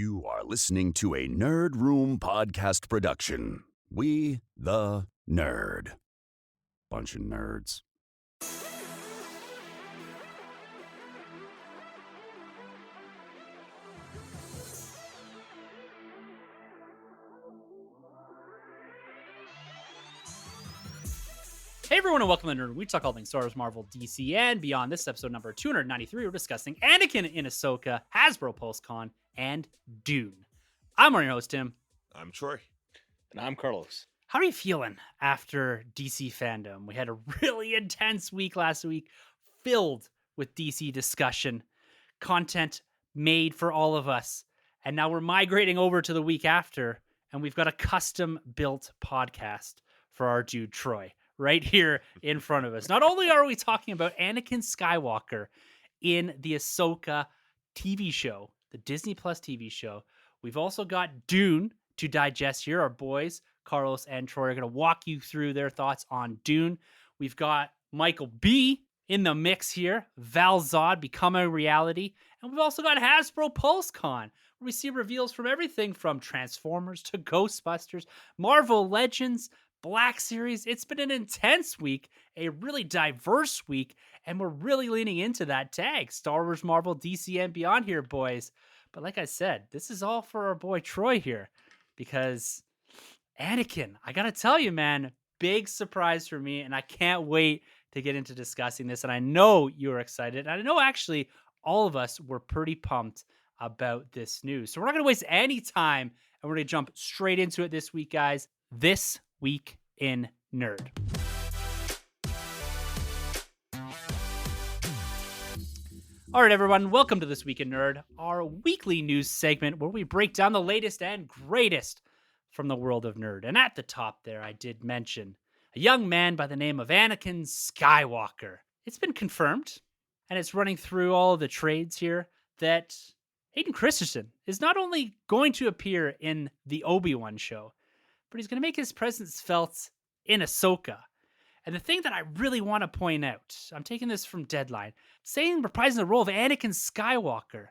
You are listening to a Nerd Room podcast production. We, the Nerd. Bunch of nerds. Hey everyone, and welcome to Nerd Room. We talk all things Star Wars, Marvel, DC, and beyond. This is episode number 293. We're discussing Anakin in Ahsoka, Hasbro PulseCon, and Dune. I'm your host, Tim. I'm Troy. And I'm Carlos. How are you feeling after DC fandom? We had a really intense week last week, filled with DC discussion, content made for all of us. And now we're migrating over to the week after, and we've got a custom-built podcast for our dude, Troy, right here in front of us. Not only are we talking about Anakin Skywalker in the Ahsoka TV show, the Disney Plus TV show, we've also got Dune to digest here. Our boys, Carlos and Troy, are going to walk you through their thoughts on Dune. We've got Michael B in the mix here, Val Zod becoming a reality, and we've also got Hasbro PulseCon, where we see reveals from everything from Transformers to Ghostbusters, Marvel Legends, Black Series. It's been an intense week, a really diverse week, and we're really leaning into that tag, Star Wars, Marvel, DC, and beyond here, boys. But like I said, this is all for our boy Troy here, because Anakin, I gotta tell you, man, big surprise for me, and I can't wait to get into discussing this. And I know you're excited. And I know actually all of us were pretty pumped about this news. So we're not gonna waste any time, and we're gonna jump straight into it this week, guys. This week in Nerd. All right, everyone, welcome to This Week in Nerd, our weekly news segment where we break down the latest and greatest from the world of nerd. And at the top there, I did mention a young man by the name of Anakin Skywalker. It's been confirmed, and it's running through all of the trades here, that Hayden Christensen is not only going to appear in the Obi-Wan show, but he's going to make his presence felt in Ahsoka. And the thing that I really want to point out, I'm taking this from Deadline, saying reprising the role of Anakin Skywalker,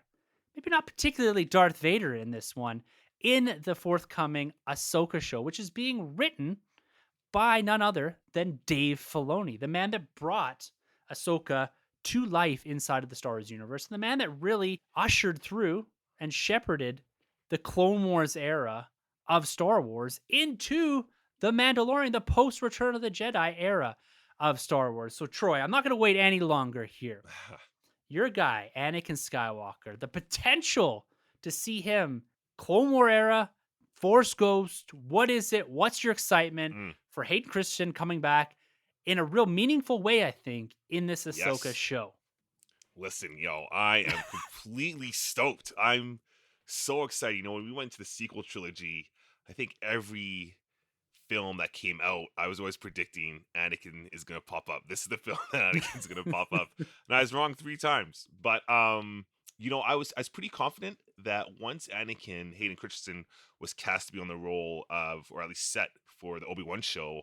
maybe not particularly Darth Vader in this one, in the forthcoming Ahsoka show, which is being written by none other than Dave Filoni, the man that brought Ahsoka to life inside of the Star Wars universe, and the man that really ushered through and shepherded the Clone Wars era of Star Wars into the Mandalorian, the post-Return of the Jedi era of Star Wars. So, Troy, I'm not going to wait any longer here. Your guy, Anakin Skywalker, the potential to see him Clone War era, Force Ghost, what is it? What's your excitement for Hayden Christensen coming back in a real meaningful way, I think, in this Ahsoka show? Listen, I am completely stoked. I'm so excited. You know, when we went to the sequel trilogy, I think every film that came out, I was always predicting Anakin is going to pop up. This is the film that Anakin's going to pop up. And I was wrong 3 times. But, you know, I was pretty confident that once Hayden Christensen was cast to be on the role of, or at least set for the Obi-Wan show,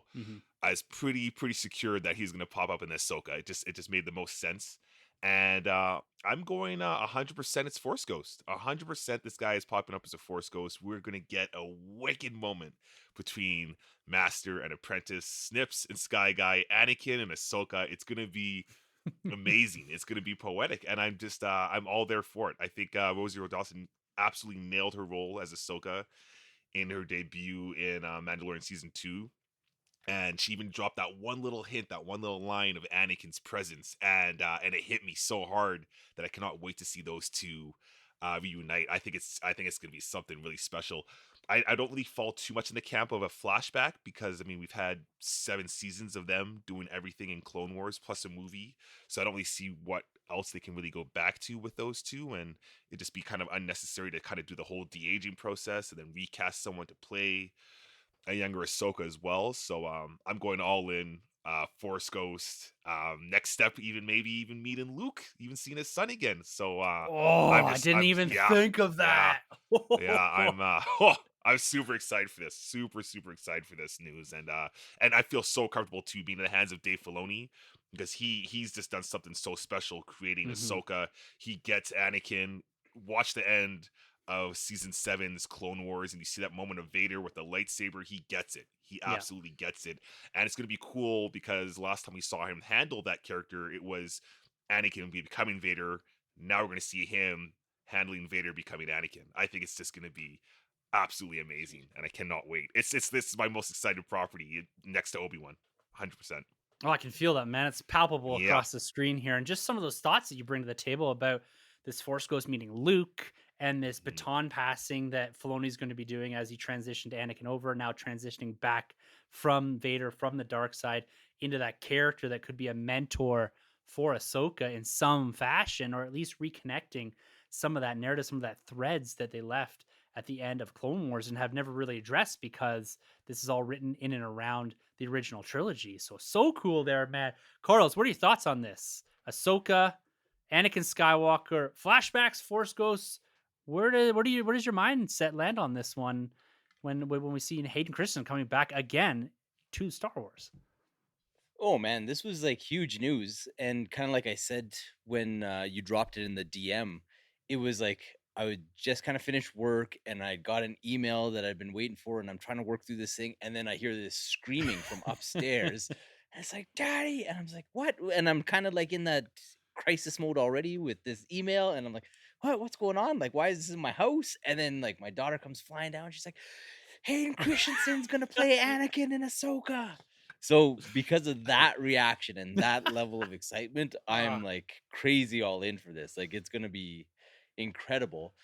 I was pretty secure that he's going to pop up in Ahsoka. It just made the most sense. And I'm going 100% it's Force Ghost. 100% this guy is popping up as a Force Ghost. We're going to get a wicked moment between Master and Apprentice, Snips and Sky Guy, Anakin and Ahsoka. It's going to be amazing. It's going to be poetic. And I'm just, I'm all there for it. I think Rosie O'Dawson absolutely nailed her role as Ahsoka in her debut in Mandalorian Season 2. And she even dropped that one little hint, that one little line of Anakin's presence, and it hit me so hard that I cannot wait to see those two reunite. I think it's going to be something really special. I don't really fall too much in the camp of a flashback because, I mean, we've had 7 seasons of them doing everything in Clone Wars plus a movie, so I don't really see what else they can really go back to with those two, and it'd just be kind of unnecessary to kind of do the whole de-aging process and then recast someone to play a younger Ahsoka as well. So I'm going all in. Force Ghost. Next step, maybe even meeting Luke, even seeing his son again. So I didn't even think of that. I'm super excited for this. Super excited for this news, and I feel so comfortable too being in the hands of Dave Filoni because he's just done something so special creating Ahsoka. He gets Anakin. Watch the end of season 7's Clone Wars, and you see that moment of Vader with the lightsaber. He gets it. He Yeah. absolutely gets it. And it's going to be cool because last time we saw him handle that character, it was Anakin becoming Vader. Now we're going to see him handling Vader becoming Anakin. I think it's just going to be absolutely amazing, and I cannot wait. This is my most excited property next to Obi-Wan, 100%. Oh, I can feel that, man. It's palpable Yeah. across the screen here. And just some of those thoughts that you bring to the table about this Force Ghost meeting Luke and this Mhm. baton passing that Filoni's going to be doing as he transitioned Anakin over, now transitioning back from Vader, from the dark side, into that character that could be a mentor for Ahsoka in some fashion, or at least reconnecting some of that narrative, some of that threads that they left at the end of Clone Wars and have never really addressed, because this is all written in and around the original trilogy. So cool there, man. Carlos, what are your thoughts on this? Ahsoka, Anakin Skywalker, flashbacks, Force Ghosts. Where does your mindset land on this one when we see Hayden Christensen coming back again to Star Wars? Oh man, this was like huge news, and kind of like I said when you dropped it in the DM, it was like I would just kind of finish work, and I got an email that I'd been waiting for, and I'm trying to work through this thing, and then I hear this screaming from upstairs, and it's like, "Daddy!" And I'm just like, "What?" And I'm kind of like in that crisis mode already with this email, and I'm like, "What? What's going on? Like, why is this in my house?" And then like my daughter comes flying down, she's like, Hayden Christensen's gonna play Anakin in Ahsoka. So because of that reaction and that level of excitement, I'm Ah, like crazy all in for this. Like it's gonna be incredible.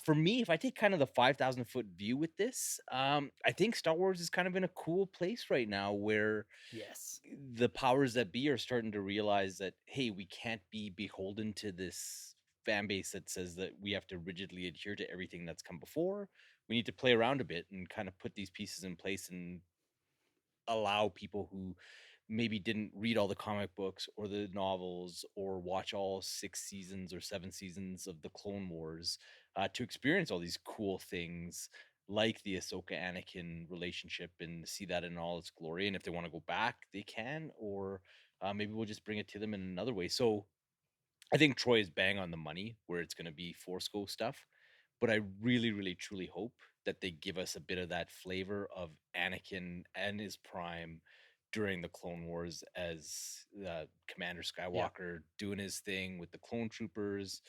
For me, if I take kind of the 5,000 foot view with this, I think Star Wars is kind of in a cool place right now where yes. the powers that be are starting to realize that hey, we can't be beholden to this fan base that says that we have to rigidly adhere to everything that's come before. We need to play around a bit and kind of put these pieces in place and allow people who maybe didn't read all the comic books or the novels or watch all 6 seasons or 7 seasons of the Clone Wars to experience all these cool things like the Ahsoka Anakin relationship and see that in all its glory. And if they want to go back, they can, or maybe we'll just bring it to them in another way. So I think Troy is bang on the money where it's going to be Force Ghost stuff, but I really, really, truly hope that they give us a bit of that flavor of Anakin and his prime during the Clone Wars as Commander Yeah. Skywalker doing his thing with the clone troopers,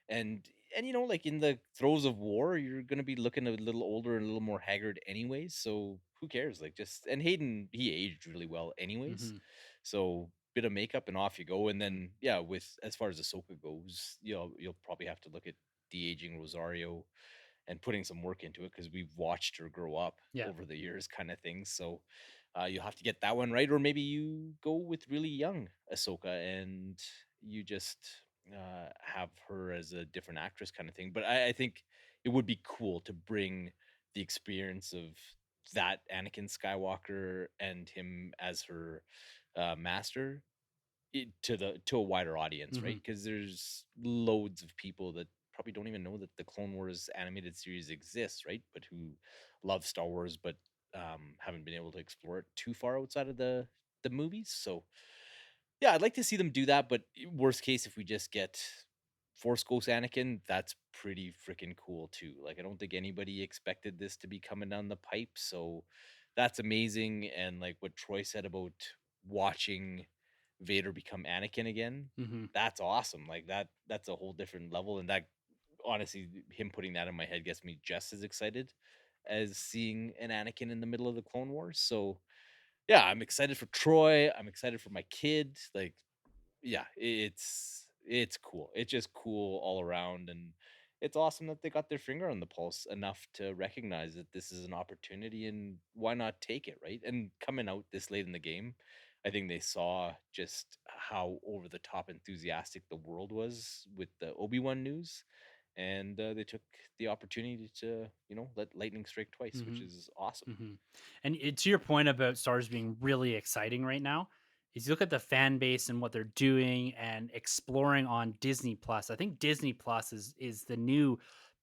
and you know, like in the throes of war, you're going to be looking a little older and a little more haggard, anyways. So who cares? Like just and Hayden, he aged really well, anyways. Hmm. So bit of makeup and off you go. And then yeah, with as far as Ahsoka goes, you'll probably have to look at de-aging Rosario and putting some work into it because we've watched her grow up Yeah. over the years, kind of thing. So you'll have to get that one right, or maybe you go with really young Ahsoka and you just have her as a different actress, kind of thing. But I think it would be cool to bring the experience of that Anakin Skywalker and him as her master to a wider audience, Hmm. right? Because there's loads of people that probably don't even know that the Clone Wars animated series exists, right? But who love Star Wars, but haven't been able to explore it too far outside of the movies. So yeah, I'd like to see them do that. But worst case, if we just get Force Ghost Anakin, that's pretty freaking cool too. Like I don't think anybody expected this to be coming down the pipe, so that's amazing. And like what Troy said about watching Vader become Anakin again, Hmm. that's awesome. Like that's a whole different level. And that honestly, him putting that in my head gets me just as excited as seeing an Anakin in the middle of the Clone Wars. So yeah, I'm excited for Troy. I'm excited for my kid. Like yeah, it's cool. It's just cool all around, and it's awesome that they got their finger on the pulse enough to recognize that this is an opportunity and why not take it, right? And coming out this late in the game, I think they saw just how over the top enthusiastic the world was with the Obi-Wan news, and they took the opportunity to let lightning strike twice, which Hmm. is awesome. Hmm. And to your point about Stars being really exciting right now, is you look at the fan base and what they're doing and exploring on Disney Plus. I think Disney Plus is the new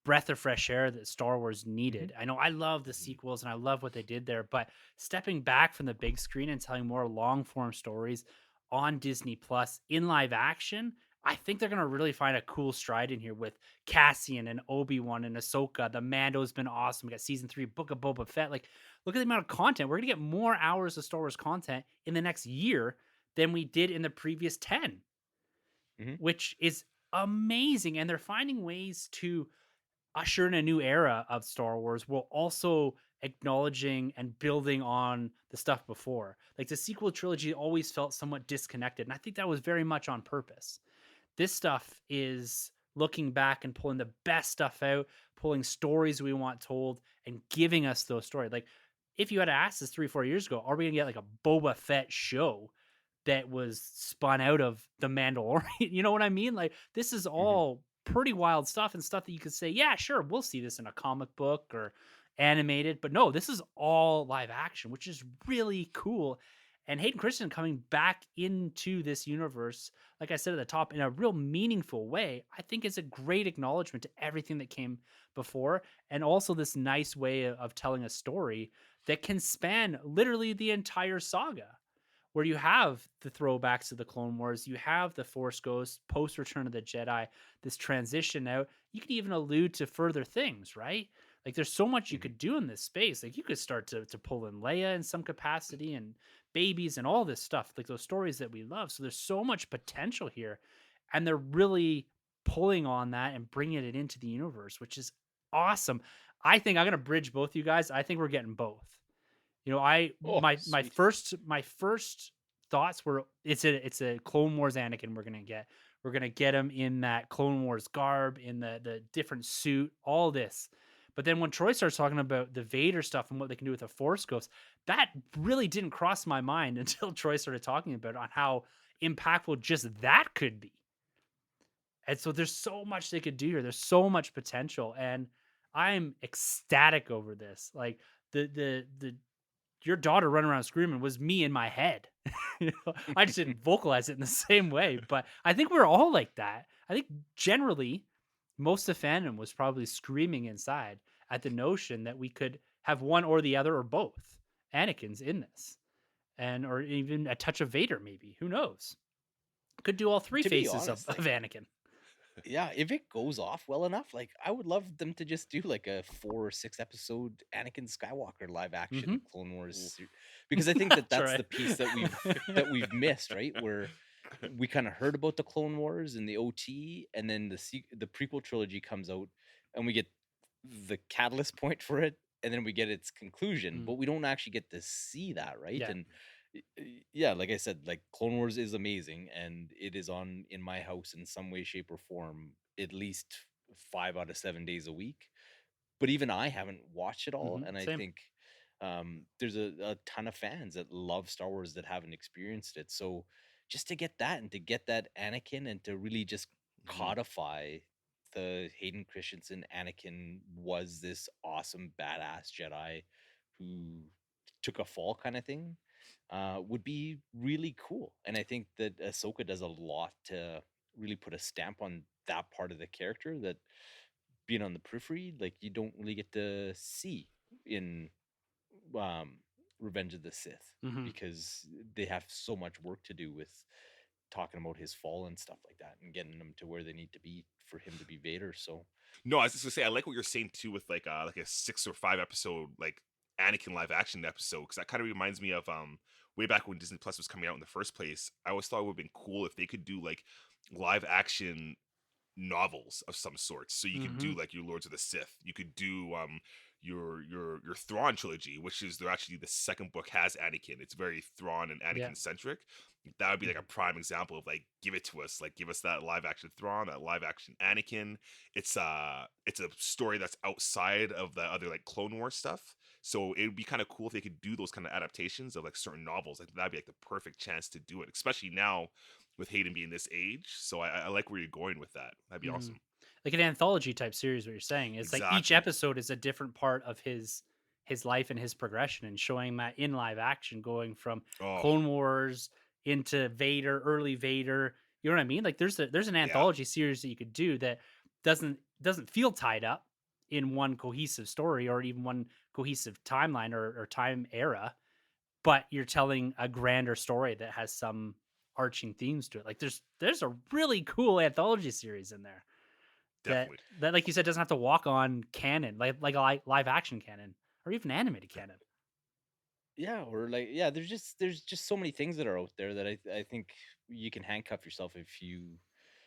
breath of fresh air that Star Wars Hmm. needed. I know I love the Mhm. sequels and I love what they did there, but stepping back from the big screen and telling more long form stories on Disney Plus in live action, I think they're gonna really find a cool stride in here with Cassian and Obi-Wan and Ahsoka. The Mando's been awesome. We got season 3, Book of Boba Fett. Like, look at the amount of content. We're gonna get more hours of Star Wars content in the next year than we did in the previous 10, Mhm. which is amazing. And they're finding ways to usher in a new era of Star Wars while also acknowledging and building on the stuff before. Like the sequel trilogy always felt somewhat disconnected, and I think that was very much on purpose. This stuff is looking back and pulling the best stuff out, pulling stories we want told, and giving us those stories. Like, if you had asked us 3, 4 years ago, are we gonna get like a Boba Fett show that was spun out of the Mandalorian? You know what I mean? Like, this is Mhm. all pretty wild stuff and stuff that you could say, yeah, sure, we'll see this in a comic book or animated. But no, this is all live action, which is really cool. And Hayden Christensen coming back into this universe, like I said at the top, in a real meaningful way, I think is a great acknowledgement to everything that came before. And also this nice way of telling a story that can span literally the entire saga, where you have the throwbacks to the Clone Wars, you have the Force Ghosts, post Return of the Jedi, this transition out. You can even allude to further things, right? Like there's so much you Mhm. could do in this space. Like you could start to pull in Leia in some capacity and babies and all this stuff, like those stories that we love. So there's so much potential here. And they're really pulling on that and bringing it into the universe, which is awesome. I think I'm going to bridge both you guys. I think we're getting both. You know, I Oh, sweet. my first thoughts were it's a Clone Wars Anakin we're gonna get. We're gonna get him in that Clone Wars garb, in the different suit, all this. But then when Troy starts talking about the Vader stuff and what they can do with the Force Ghost, that really didn't cross my mind until Troy started talking about it, on how impactful just that could be. And so there's so much they could do here. There's so much potential, and I'm ecstatic over this. Like the your daughter running around screaming was me in my head. I just didn't vocalize it in the same way, but I think we're all like that. I think generally most of fandom was probably screaming inside at the notion that we could have one or the other or both Anakins in this, and or even a touch of Vader, maybe. Who knows? Could do all three To be faces honest, of like, Anakin. yeah, if it goes off well enough, like I would love them to just do like a 4 or 6 episode Anakin Skywalker live action Mm-hmm. Clone Wars Oof. because I think that That's that's right. the piece that we've missed, right? Where we kind of heard about the Clone Wars and the OT, and then the prequel trilogy comes out, and we get the catalyst point for it, and then we get its conclusion, Mm, but we don't actually get to see that, right? yeah. And yeah, like I said, like Clone Wars is amazing, and it is on in my house in some way, shape, or form at least 5 out of 7 days a week. But even I haven't watched it all, Hmm. and I Same. think there's a ton of fans that love Star Wars that haven't experienced it. So just to get that and to get that Anakin and to really just Mhm. codify the Hayden Christensen Anakin was this awesome badass Jedi who took a fall kind of thing would be really cool. And I think that Ahsoka does a lot to really put a stamp on that part of the character that being on the periphery, like you don't really get to see in um, Revenge of the Sith Hmm. because they have so much work to do with talking about his fall and stuff like that and getting them to where they need to be for him to be Vader. So, No, I was just gonna say I like what you're saying too with like a 6 or 5 episode like Anakin live action episode because that kind of reminds me of way back when Disney Plus was coming out in the first place. I always thought it would have been cool if they could do like live action novels of some sort. So you could do Hmm. like your Lords of the Sith. You could do your Thrawn trilogy, which is they're actually the second book has Anakin. It's very Thrawn and Yeah. Anakin centric. That would be like a Mhm. prime example of like give it to us, like give us that live action Thrawn, that live action Anakin. It's a story that's outside of the other like Clone War stuff. So it would be kind of cool if they could do those kind of adaptations of like certain novels. Like that'd be like the perfect chance to do it, especially now with Hayden being this age. So I like where you're going with that. That'd be Mhm. awesome. Like an anthology type series, what you're saying. It's like each Exactly. episode is a different part of his life and his progression, and showing that in live action, going from Oh, Clone Wars into Vader, early Vader. You know what I mean? Like there's an yeah. anthology series that you could do that doesn't feel tied up in one cohesive story or even one cohesive timeline or time era, but you're telling a grander story that has some overarching themes to it. Like there's a really cool anthology series in there that Definitely. like you said doesn't have to walk on canon, like a live action canon or even animated canon. Yeah, or like there's just so many things that are out there that I think you can handcuff yourself if you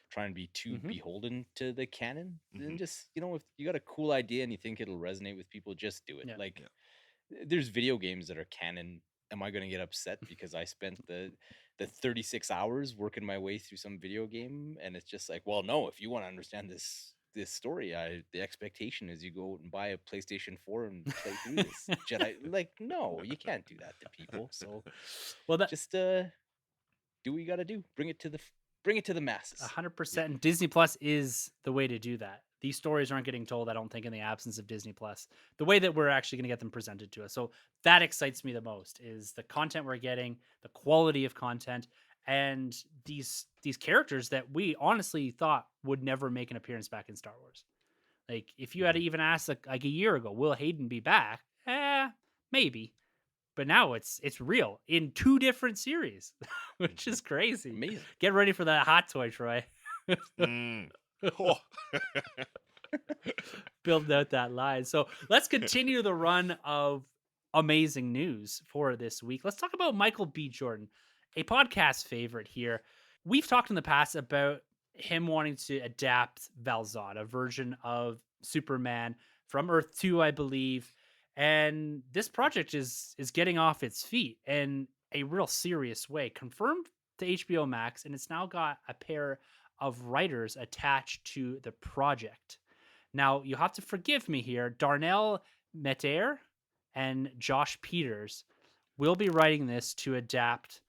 try and be too Hmm. beholden to the canon. Then Hmm. just, if you got a cool idea and you think it'll resonate with people, just do it. Yeah. Like Yeah. there's video games that are canon. Am I going to get upset because I spent the 36 hours working my way through some video game? And it's just like, well, no, if you want to understand this story, the expectation is you go out and buy a PlayStation 4 and play through this Jedi. Like, no, you can't do that to people. So Well, that just do what you got to do. Bring it to the masses. 100%. And Disney Plus is the way to do that. These stories aren't getting told, I don't think, in the absence of Disney Plus. The way that we're actually going to get them presented to us. So that excites me the most is the content we're getting, the quality of content, and these characters that we honestly thought would never make an appearance back in Star Wars. Like if you had Hmm. even asked like a year ago, will Hayden be back? Maybe. But now it's real in 2 different series, which Hmm. is crazy. Amazing. Get ready for that hot toy, Troy. Mm. Oh. Build out that line. So let's continue the run of amazing news for this week. Let's talk about Michael B. Jordan, a podcast favorite here. We've talked in the past about him wanting to adapt Val Zod, a version of Superman from Earth 2, I believe. And this project is getting off its feet in a real serious way. Confirmed to HBO Max, and it's now got a pair of writers attached to the project. Now, you have to forgive me here. Darnell Metter and Josh Peters will be writing this to adapt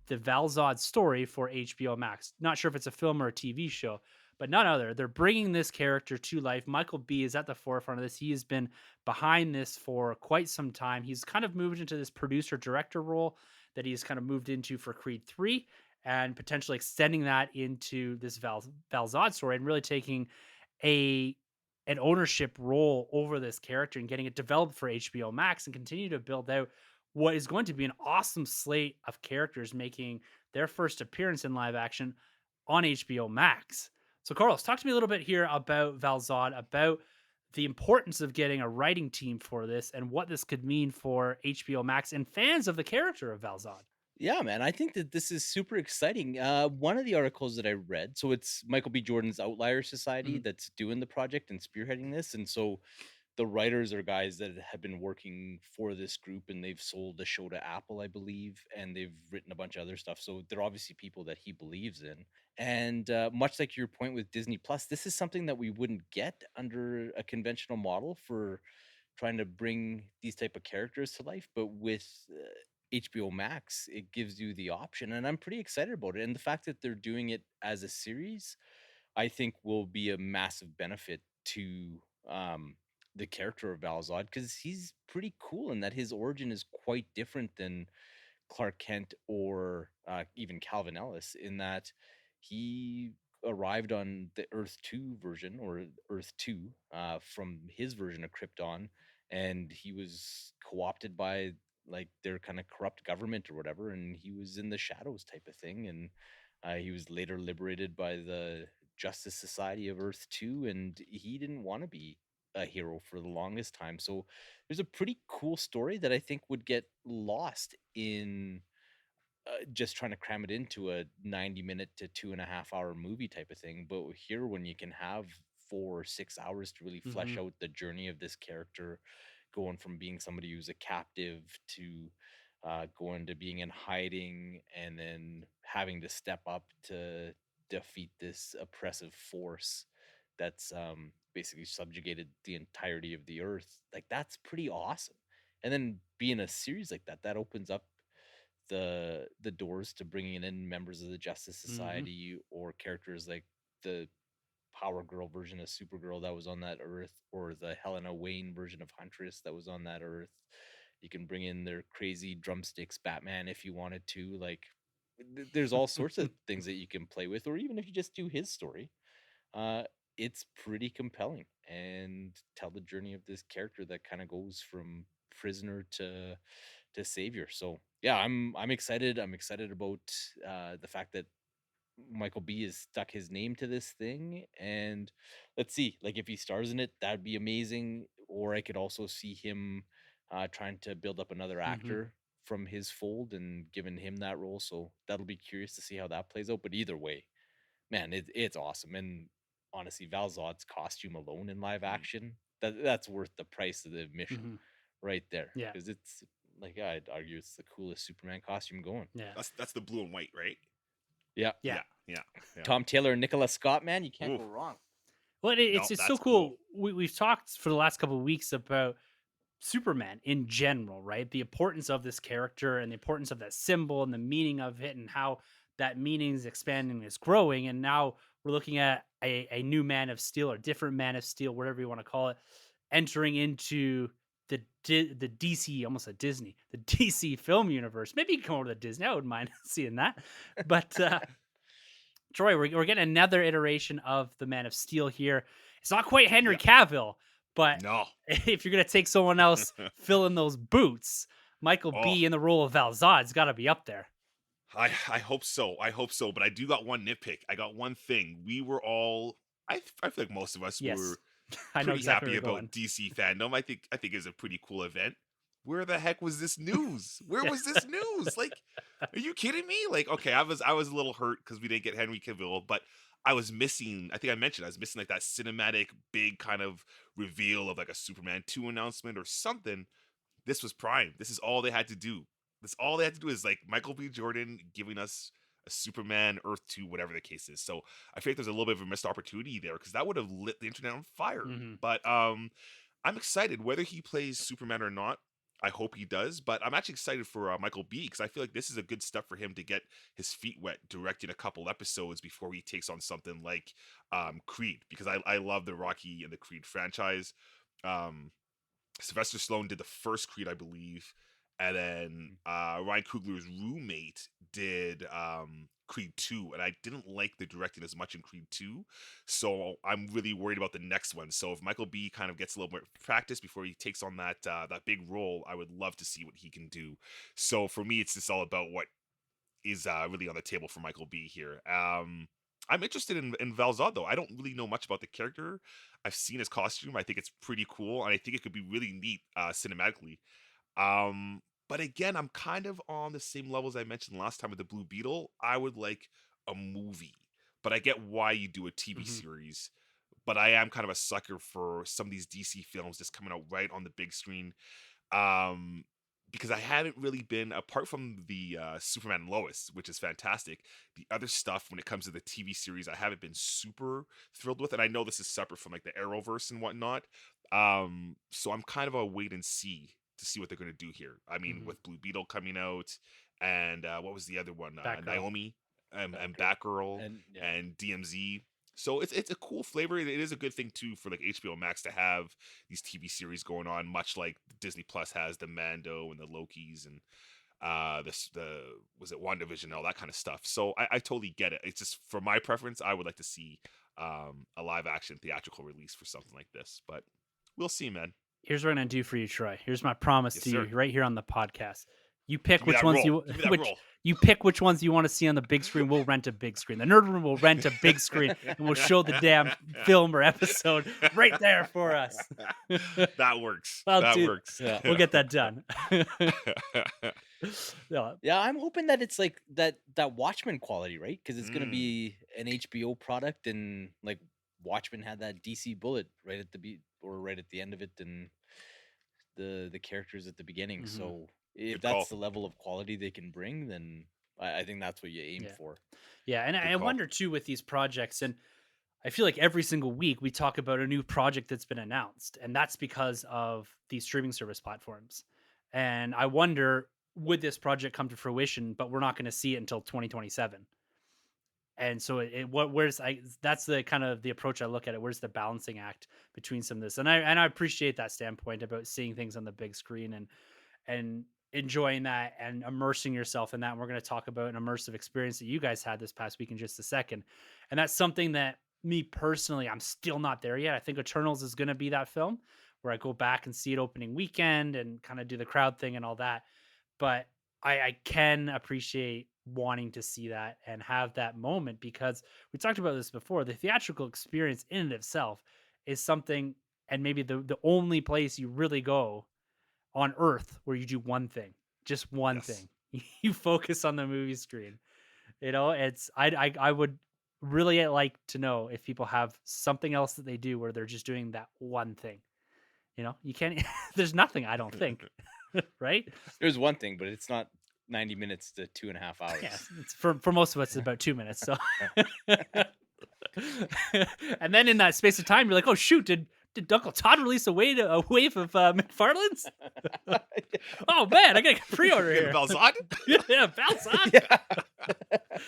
the Val Zod story for HBO Max. Not sure if it's a film or a TV show, but none other. They're bringing this character to life. Michael B is at the forefront of this. He has been behind this for quite some time. He's kind of moved into this producer director role that he's kind of moved into for Creed 3 and potentially extending that into this Val Zod story and really taking a an ownership role over this character and getting it developed for HBO Max and continue to build out what is going to be an awesome slate of characters making their first appearance in live action on HBO Max. So, Carlos, talk to me a little bit here about Val Zod, about the importance of getting a writing team for this and what this could mean for HBO Max and fans of the character of Val Zod. Yeah, man, I think that this is super exciting. One of the articles that I read, so it's Michael B. Jordan's Outlier Society Mhm. that's doing the project and spearheading this, and so the writers are guys that have been working for this group, and they've sold the show to Apple, I believe, and they've written a bunch of other stuff. So they're obviously people that he believes in. And much like your point with Disney Plus, this is something that we wouldn't get under a conventional model for trying to bring these type of characters to life, but with HBO Max, it gives you the option, and I'm pretty excited about it. And the fact that they're doing it as a series, I think, will be a massive benefit to the character of Valzad because he's pretty cool in that his origin is quite different than Clark Kent or even Calvin Ellis, in that he arrived on the Earth 2 version or Earth 2 from his version of Krypton, and he was co opted by like their kind of corrupt government or whatever, and he was in the shadows type of thing. And he was later liberated by the Justice Society of Earth 2, and he didn't want to be a hero for the longest time. So there's a pretty cool story that I think would get lost in just trying to cram it into a 90-minute to 2.5 hour movie type of thing. But here, when you can have 4 or 6 hours to really flesh Mhm. out the journey of this character, going from being somebody who's a captive to going to being in hiding and then having to step up to defeat this oppressive force that's basically subjugated the entirety of the earth, like that's pretty awesome. And then being a series like that, that opens up the doors to bringing in members of the Justice Mhm. Society or characters like the Power Girl version of Supergirl that was on that Earth, or the Helena Wayne version of Huntress that was on that Earth. You can bring in their crazy drumsticks Batman if you wanted to. Like, there's all sorts of things that you can play with, or even if you just do his story, uh, it's pretty compelling and tell the journey of this character that kind of goes from prisoner to savior. So yeah, I'm excited. I'm excited about the fact that Michael B has stuck his name to this thing, and let's see, like if he stars in it, that'd be amazing. Or I could also see him trying to build up another Mm-hmm. actor from his fold and giving him that role. So that'll be curious to see how that plays out. But either way, man, it's awesome. And honestly, Val Zod's costume alone in live Mm. action, that's worth the price of the admission Mm-hmm. right there. Yeah. Because it's like I'd argue it's the coolest Superman costume going. Yeah. That's the blue and white, right? Yeah. Yeah. Yeah. Tom Taylor and Nicola Scott, man, you can't Ooh. go wrong. Well, No, it's so that's cool. We've talked for the last couple of weeks about Superman in general, right? The importance of this character and the importance of that symbol and the meaning of it and how that meaning is expanding and is growing. And now we're looking at a new Man of Steel or different Man of Steel, whatever you want to call it, entering into the DC, almost a Disney, the DC film universe. Maybe you can come over to Disney. I wouldn't mind seeing that. But Troy, we're getting another iteration of the Man of Steel here. It's not quite Henry Cavill, but No. if you're gonna take someone else fill in those boots, Michael B in the role of Val Zod's got to be up there. I hope so. I hope so. But I do got one nitpick. I got one thing. We were all. I feel like most of us Yes, were I know pretty exactly happy where you're about DC fandom. I think it's a pretty cool event. Where the heck was this news? Where was this news? Like, are you kidding me? Like, okay, I was a little hurt because we didn't get Henry Cavill, but I was missing. I think I mentioned I was missing like that cinematic big kind of reveal of like a Superman 2 announcement or something. This was prime. This is all they had to do. This all they had to do is like Michael B. Jordan giving us a Superman Earth 2, whatever the case is. So I feel like there's a little bit of a missed opportunity there because that would have lit the internet on fire. Mhm. But I'm excited whether he plays Superman or not. I hope he does, but I'm actually excited for Michael B because I feel like this is a good step for him to get his feet wet directing a couple episodes before he takes on something like Creed, because I love the Rocky and the Creed franchise. Um, Sylvester Stallone did the first Creed, I believe, and then Ryan Coogler's roommate did Creed 2, and I didn't like the directing as much in Creed 2, so I'm really worried about the next one. So if Michael B kind of gets a little more practice before he takes on that big role, I would love to see what he can do. So for me, it's just all about what is really on the table for Michael B here. I'm interested in Val Zod, though. I don't really know much about the character. I've seen his costume. I think it's pretty cool, and I think it could be really neat cinematically. But again, I'm kind of on the same level as I mentioned last time with the Blue Beetle. I would like a movie, but I get why you do a TV Mhm. series. But I am kind of a sucker for some of these DC films just coming out right on the big screen. Um, because I haven't really been, apart from the Superman and Lois, which is fantastic. The other stuff when it comes to the TV series, I haven't been super thrilled with, and I know this is separate from like the Arrowverse and whatnot. So I'm kind of a wait and see to see what they're going to do here. I mean, Mhm. with Blue Beetle coming out, and what was the other one? Batgirl. Naomi and Batgirl. Batgirl And and DMZ. So it's a cool flavor. It is a good thing too for like HBO Max to have these TV series going on, much like Disney Plus has the Mando and the Lokis and the was it WandaVision and all that kind of stuff. So I totally get it. It's just for my preference, I would like to see a live action theatrical release for something like this, but we'll see, man. Here's what I'm gonna do for you, Troy. Here's my promise Yes, to sir. you right here on the podcast. You pick Give me which that ones roll. you Give me that which roll. you pick which ones you want to see on the big screen. We'll rent a big screen. The Nerd Room will rent a big screen, and we'll show the damn film or episode right there for us. That works. I'll That do- works. Yeah. We'll get that done. Yeah. Yeah, I'm hoping that it's like that Watchmen quality, right? Because it's gonna Mm. be an HBO product, and like Watchmen had that DC bullet right at the beat or right at the end of it, and the characters at the beginning. Mhm. So if Good that's call. the level of quality they can bring, then I think that's what you aim Yeah. for. Yeah, and I call. wonder too with these projects, and I feel like every single week we talk about a new project that's been announced, and that's because of these streaming service platforms. And I wonder, would this project come to fruition, but we're not going to see it until 2027. And so where's that's the kind of the approach I look at it. Where's the balancing act between some of this? And I appreciate that standpoint about seeing things on the big screen and enjoying that and immersing yourself in that. And we're going to talk about an immersive experience that you guys had this past week in just a second. And that's something that me personally, I'm still not there yet. I think Eternals is going to be that film where I go back and see it opening weekend and kind of do the crowd thing and all that. But I can appreciate wanting to see that and have that moment, because we talked about this before. The theatrical experience in and of itself is something, and maybe the only place you really go on earth where you do one thing, just one Yes. thing. You focus on the movie screen. It's I would really like to know if people have something else that they do where they're just doing that one thing. You can't. There's nothing, I don't think, right? There's one thing, but it's not 90 minutes to 2.5 hours. Yes, it's for most of us, it's about 2 minutes. So, and then in that space of time, you're like, oh shoot, did Uncle Todd release a wave of McFarlane's? Oh man, I got a pre-order B and here. Val Zod? Yeah, Val Zod. Yeah.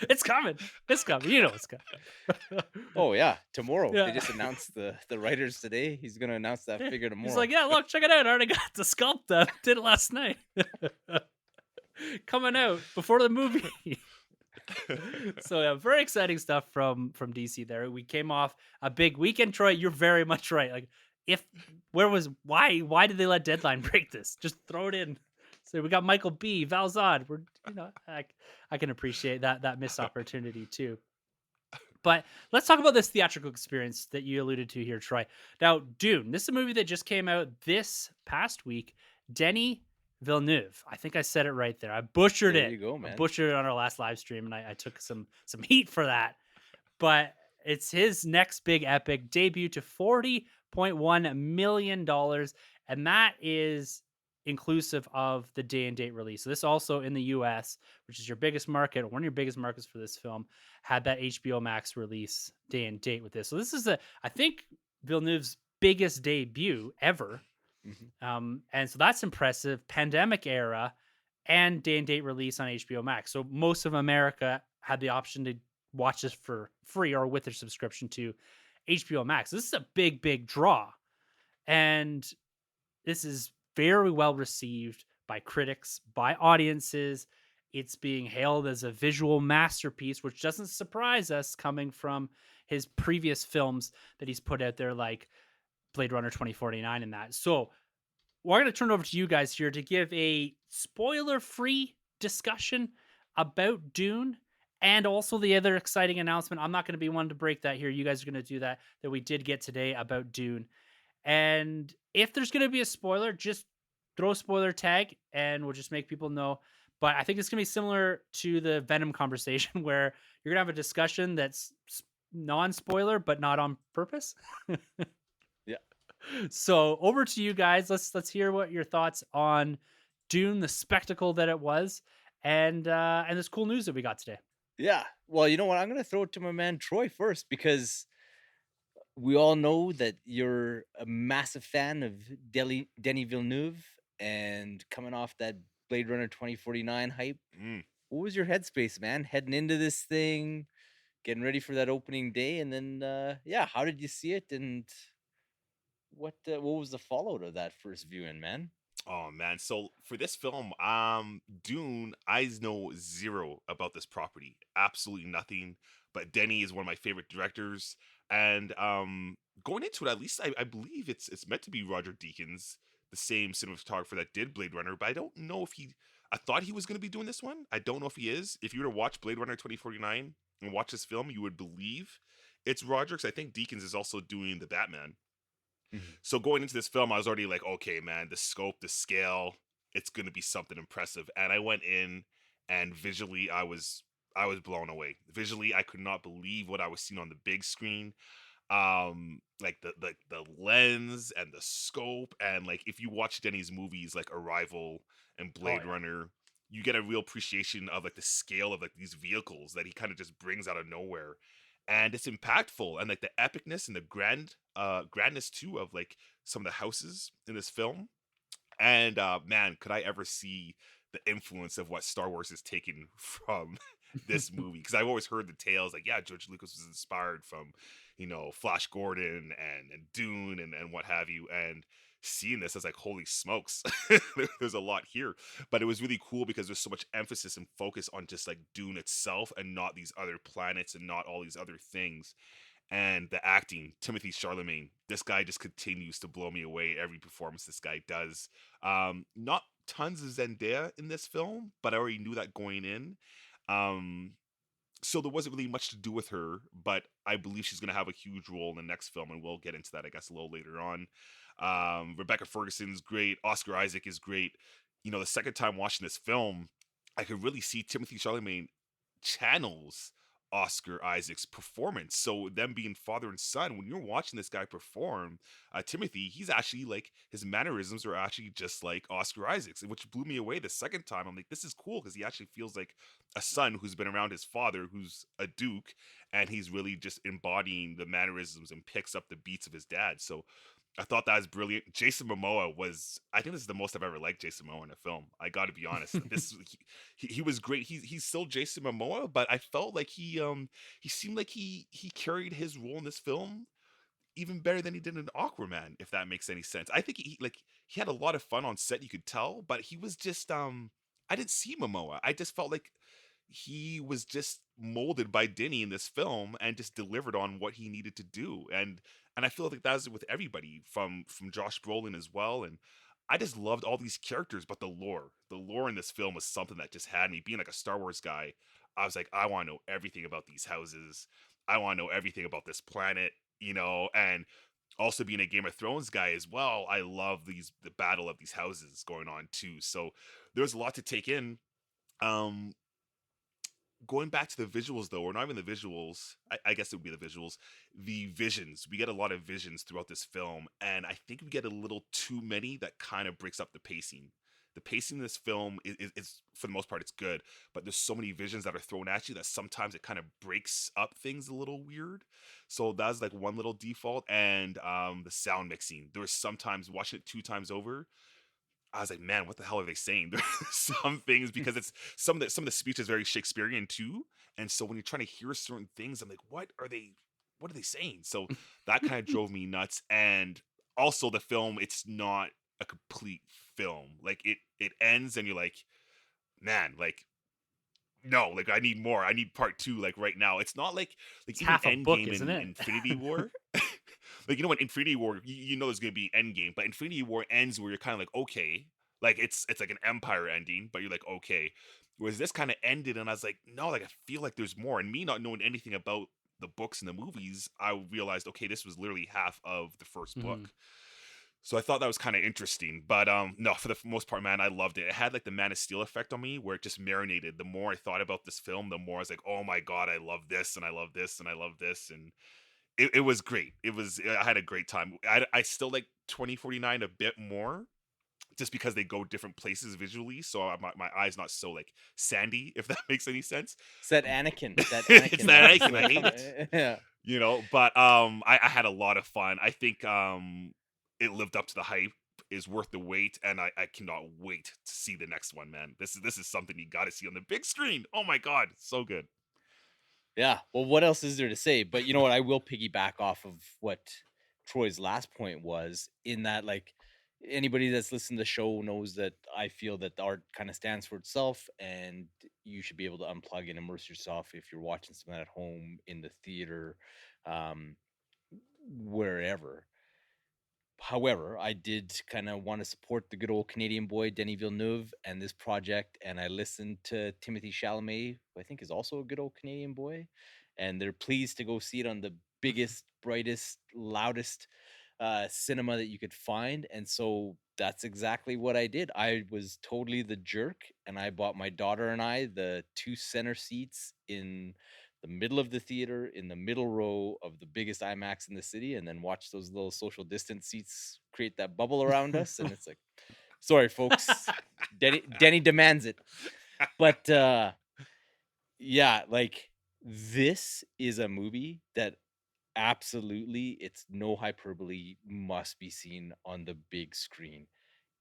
It's coming. It's coming. You know it's coming. Oh yeah, tomorrow. Yeah. They just announced the writers today. He's gonna announce that figure tomorrow. He's like, yeah, look, check it out. I already got the sculpt done. Did it last night. Coming out before the movie. So yeah, very exciting stuff from DC there. We came off a big weekend, Troy. You're very much right. Like, why did they let Deadline break this? Just throw it in. So we got Michael B, Val Zod. I can appreciate that missed opportunity too. But let's talk about this theatrical experience that you alluded to here, Troy. Now, Dune. This is a movie that just came out this past week. Denis Villeneuve. I think I said it right there. I butchered There it. you go, I man. butchered it on our last live stream, and I took some heat for that. But it's his next big epic debut to $40.1 million, and that is inclusive of the day and date release. So this also in the US, which is your biggest market, or one of your biggest markets for this film, had that HBO Max release day and date with this. So this is I think Villeneuve's biggest debut ever. And so that's impressive. Pandemic era and day and date release on HBO Max. So most of America had the option to watch this for free or with their subscription to HBO Max. This is a big draw. And this is very well received by critics, by audiences. It's being hailed as a visual masterpiece, which doesn't surprise us coming from his previous films that he's put out there, like Blade Runner 2049 and that. So we're going to turn it over to you guys here to give a spoiler-free discussion about Dune and also the other exciting announcement. I'm not going to be one to break that here. You guys are going to do that we did get today about Dune. And if there's going to be a spoiler, just throw a spoiler tag and we'll just make people know. But I think it's going to be similar to the Venom conversation where you're going to have a discussion that's non-spoiler, but not on purpose. Yeah. So over to you guys. Let's hear what your thoughts on Dune, the spectacle that it was, and this cool news that we got today. Yeah. Well, you know what? I'm gonna throw it to my man Troy first, because we all know that you're a massive fan of Denis Villeneuve, and coming off that Blade Runner 2049 hype. What was your headspace, man? Heading into this thing, getting ready for that opening day, and then how did you see it, and what was the fallout of that first viewing, man? Oh man, so for this film, Dune, I know zero about this property, absolutely nothing. But Denny is one of my favorite directors, and going into it, at least I believe it's meant to be Roger Deakins, the same cinematographer that did Blade Runner. But I don't know if he. I thought he was going to be doing this one. I don't know if he is. If you were to watch Blade Runner 2049 and watch this film, you would believe it's Roger, because I think Deakins is also doing the Batman. So going into this film, I was already like, okay, man, the scope, the scale, it's going to be something impressive. And I went in, and visually, I was blown away. Visually, I could not believe what I was seeing on the big screen. Like the lens and the scope, and like if you watch Denny's movies like Arrival and Blade Runner, you get a real appreciation of like the scale of like these vehicles that he kind of just brings out of nowhere. And it's impactful, and like the epicness and the grandness too of like some of the houses in this film. And man, could I ever see the influence of what Star Wars is taken from this movie? Because I've always heard the tales like, yeah, George Lucas was inspired from, Flash Gordon and Dune and what have you. And seeing this, I was like, holy smokes, there's a lot here. But it was really cool because there's so much emphasis and focus on just like Dune itself, and not these other planets and not all these other things. and the acting. Timothy Chalamet, this guy just continues to blow me away every performance this guy does. Not tons of Zendaya in this film, but I already knew that going in. Um, so there wasn't really much to do with her, but I believe she's going to have a huge role in the next film, and we'll get into that, I guess, a little later on. Rebecca Ferguson's great. Oscar Isaac is great. You know, the second time watching this film, I could really see Timothy Chalamet channels Oscar Isaac's performance. So them being father and son, when you're watching this guy perform, Timothy, he's actually like his mannerisms are actually just like Oscar Isaac's, which blew me away the second time. I'm like, this is cool because he actually feels like a son who's been around his father, who's a duke, and he's really just embodying the mannerisms and picks up the beats of his dad. So I thought that was brilliant. Jason Momoa was, I think this is the most I've ever liked Jason Momoa in a film. I got to be honest. This he was great. He's still Jason Momoa, but I felt like he seemed like he carried his role in this film even better than he did in Aquaman, if that makes any sense. I think he had a lot of fun on set, you could tell, but he was just I didn't see Momoa. I just felt like he was just molded by Denny in this film and just delivered on what he needed to do. And I feel like that was with everybody from Josh Brolin as well. And I just loved all these characters, but the lore in this film was something that just had me. Being like a Star Wars guy, I was like, I want to know everything about these houses. I want to know everything about this planet, you know, and also being a Game of Thrones guy as well, I love the battle of these houses going on too. So there's a lot to take in. Um, Going back to the visuals though, or not even the visuals, I guess it would be the visuals, the visions. We get a lot of visions throughout this film, and I think we get a little too many that kind of breaks up the pacing. The pacing in this film is for the most part, it's good, but there's so many visions that are thrown at you that sometimes it kind of breaks up things a little weird. So that's like one little default. And the sound mixing. There was sometimes watching it two times over, I was like, man, what the hell are they saying? There's some things because it's some of the speech is very Shakespearean too, and so when you're trying to hear certain things, I'm like, what are they saying? So that kind of drove me nuts. And also the film, it's not a complete film. Like it ends and you're like, man, like no, like I need more. I need part two, like right now. It's not like It's even half a book, Endgame isn't and it? Infinity War. Like you know, when Infinity War, you know there's gonna be Endgame, but Infinity War ends where you're kind of like okay, like it's like an Empire ending, but you're like okay. Whereas this kind of ended, and I was like, no, like I feel like there's more. And me not knowing anything about the books and the movies, I realized okay, this was literally half of the first Mhm. book. So I thought that was kind of interesting, but no, for the most part, man, I loved it. It had like the Man of Steel effect on me, where it just marinated. The more I thought about this film, the more I was like, oh my god, I love this, and I love this, and I love this, and it was great. I had a great time. I still like 2049 a bit more, just because they go different places visually. So my eyes not so like sandy, if that makes any sense. It's that Anakin, that It's Anakin that that is Anakin. I hate it. yeah. You know, but I had a lot of fun. I think it lived up to the hype. Is worth the wait, and I cannot wait to see the next one, man. This is something you got to see on the big screen. Oh my god, so good. Yeah. Well, what else is there to say? But you know what? I will piggyback off of what Troy's last point was in that, like, anybody that's listened to the show knows that I feel that the art kind of stands for itself, and you should be able to unplug and immerse yourself if you're watching something at home, in the theater, um, wherever. However, I did kind of want to support the good old Canadian boy Denis Villeneuve and this project, and I listened to Timothy Chalamet, who I think is also a good old Canadian boy, and they're pleased to go see it on the biggest, brightest, loudest cinema that you could find, and so that's exactly what I did. I was totally the jerk, and I bought my daughter and I the two center seats in the middle of the theater, in the middle row of the biggest IMAX in the city, and then watch those little social distance seats create that bubble around us. And it's like, sorry, folks, Denny demands it. But yeah, like, this is a movie that absolutely, it's no hyperbole, must be seen on the big screen.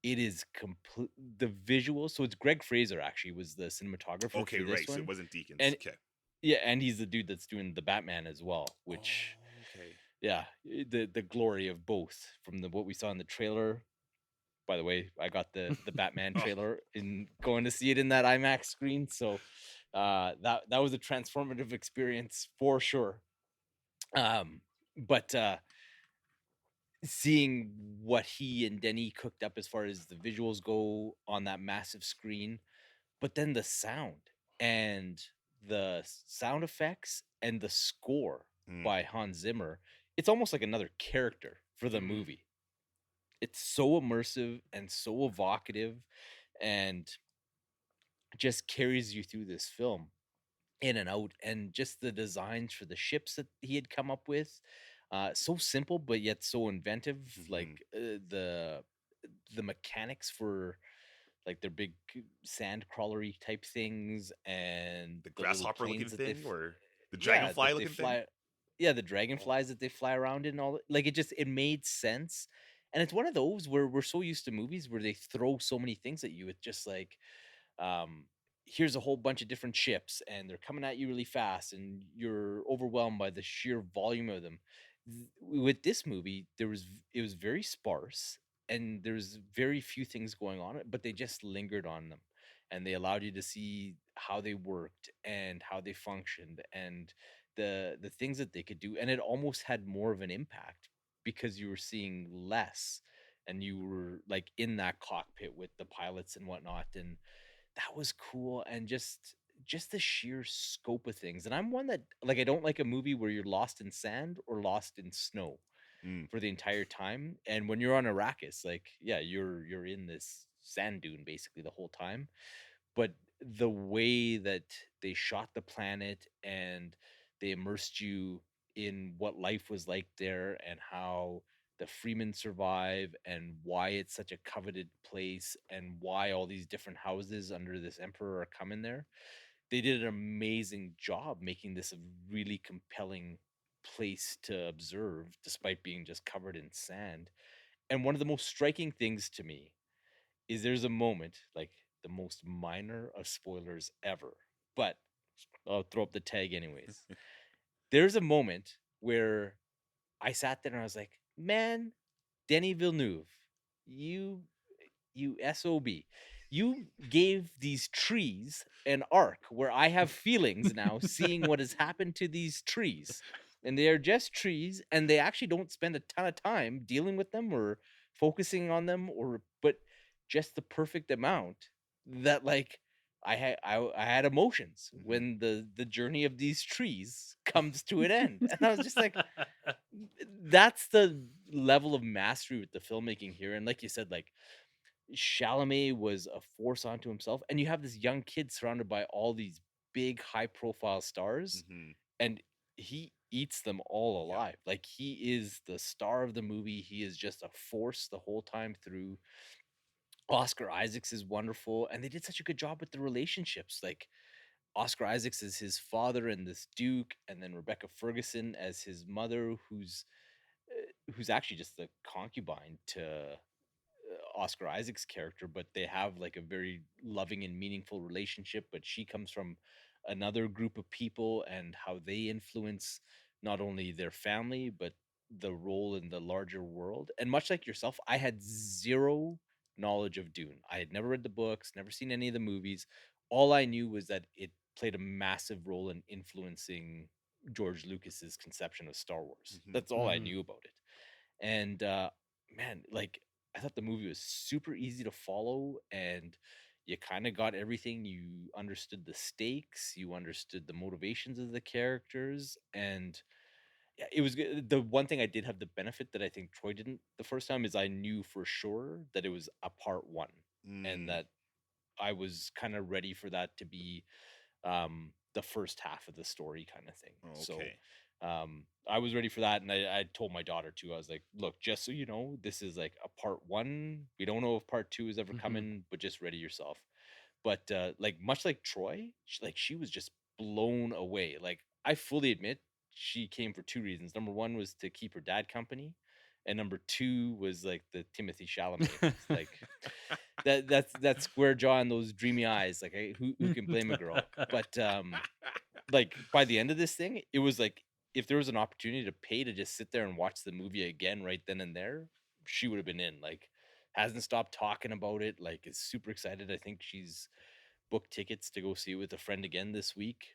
It is complete, the visuals. So it's Greg Fraser actually was the cinematographer Okay, for this right. So it one, wasn't Deacons. and Okay. yeah, and he's the dude that's doing the Batman as well, which, Oh, okay. yeah, the glory of both from the what we saw in the trailer. By the way, I got the Batman Oh, trailer in going to see it in that IMAX screen, so that was a transformative experience for sure. Um, but seeing what he and Denny cooked up as far as the visuals go on that massive screen, but then the sound and the sound effects and the score Mm, by Hans Zimmer, it's almost like another character for the mm, movie. It's so immersive and so evocative and just carries you through this film in and out. And just the designs for the ships that he had come up with, so simple but yet so inventive, like mhm. the mechanics for like their big sand crawlery type things and The the little grasshopper looking planes that thing or the yeah, dragonfly that they looking thing? fly. Yeah, the dragonflies that they fly around in, all like it made sense. And it's one of those where we're so used to movies where they throw so many things at you. It's just like, um here's a whole bunch of different ships and they're coming at you really fast and you're overwhelmed by the sheer volume of them. With this movie, it was very sparse and there's very few things going on, but they just lingered on them and they allowed you to see how they worked and how they functioned and the things that they could do, and it almost had more of an impact because you were seeing less and you were like in that cockpit with the pilots and whatnot, and that was cool. And just the sheer scope of things. And I'm one that, like, I don't like a movie where you're lost in sand or lost in snow Mm, for the entire time. And when you're on Arrakis, like, yeah, you're in this sand dune basically the whole time. But the way that they shot the planet and they immersed you in what life was like there and how the Freemen survive and why it's such a coveted place and why all these different houses under this emperor are coming there. They did an amazing job making this a really compelling place to observe despite being just covered in sand. And one of the most striking things to me is there's a moment, like the most minor of spoilers ever, but I'll throw up the tag anyways. There's a moment where I sat there and I was like, man, Denny Villeneuve, you you SOB. You gave these trees an arc where I have feelings now seeing what has happened to these trees. And they are just trees and they actually don't spend a ton of time dealing with them or focusing on them, or but just the perfect amount that, like, I had emotions mhm. when the journey of these trees comes to an end. And I was just like, that's the level of mastery with the filmmaking here. And like you said, like, Chalamet was a force unto himself, and you have this young kid surrounded by all these big, high-profile stars, Mhm. and he eats them all Yeah. alive. Like, he is the star of the movie. He is just a force the whole time through. Oscar Isaacs is wonderful, and they did such a good job with the relationships. Like, Oscar Isaacs is his father and this duke, and then Rebecca Ferguson as his mother, who's actually just the concubine to Oscar Isaac's character, but they have like a very loving and meaningful relationship. But she comes from another group of people and how they influence not only their family, but the role in the larger world. And much like yourself, I had zero knowledge of Dune. I had never read the books, never seen any of the movies. All I knew was that it played a massive role in influencing George Lucas's conception of Star Wars. Mhm. That's all I Mhm. knew about it. And man, like, I thought the movie was super easy to follow, and you kind of got everything. You understood the stakes, you understood the motivations of the characters, and yeah, it was good. The one thing I did have the benefit that I think Troy didn't the first time is I knew for sure that it was a part one, and Mm. that I was kind of ready for that to be the first half of the story kind of thing. Oh, So okay. I was ready for that, and I told my daughter too. I was like, "Look, just so you know, this is like a part one. We don't know if part two is ever Mhm. coming, but just ready yourself." But like much like Troy, she was just blown away. Like, I fully admit she came for two reasons. Number one was to keep her dad company, and number two was like the Timothy Chalamet. Like, that square jaw and those dreamy eyes. Like, who can blame a girl? But like, by the end of this thing, it was like, if there was an opportunity to pay to just sit there and watch the movie again right then and there, she would have been in. Like, hasn't stopped talking about it. Like, is super excited. I think she's booked tickets to go see it with a friend again this week.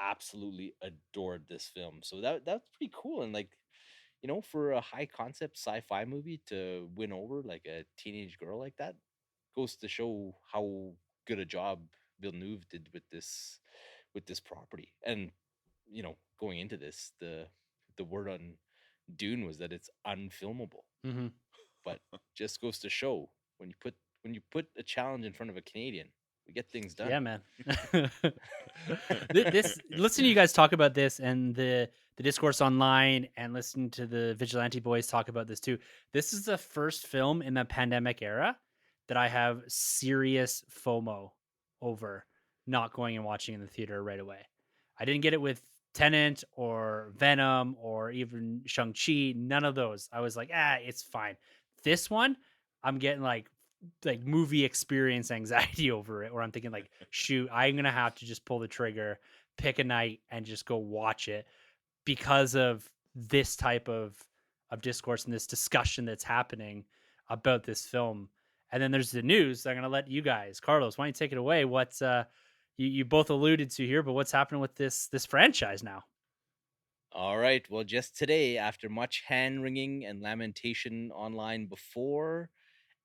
absolutely adored this film. So that's pretty cool. And like, for a high concept sci-fi movie to win over like a teenage girl like that goes to show how good a job Villeneuve did with this property. And going into this, the word on Dune was that it's unfilmable. Mm-hmm. But just goes to show when you put a challenge in front of a Canadian, we get things done. Yeah, man. This listening to you guys talk about this and the discourse online and listening to the Vigilante Boys talk about this too. This is the first film in the pandemic era that I have serious FOMO over not going and watching in the theater right away. I didn't get it with Tenant or Venom or even Shang-Chi. None of those. I was like, it's fine. This one, I'm getting like movie experience anxiety over it, where I'm thinking like, shoot, I'm gonna have to just pull the trigger, pick a night, and just go watch it because of this type of discourse and this discussion that's happening about this film. And then there's the news. I'm gonna let you guys, Carlos, why don't you take it away? What's you both alluded to here, but what's happening with this franchise now? All right. Well, just today, after much hand wringing and lamentation online before,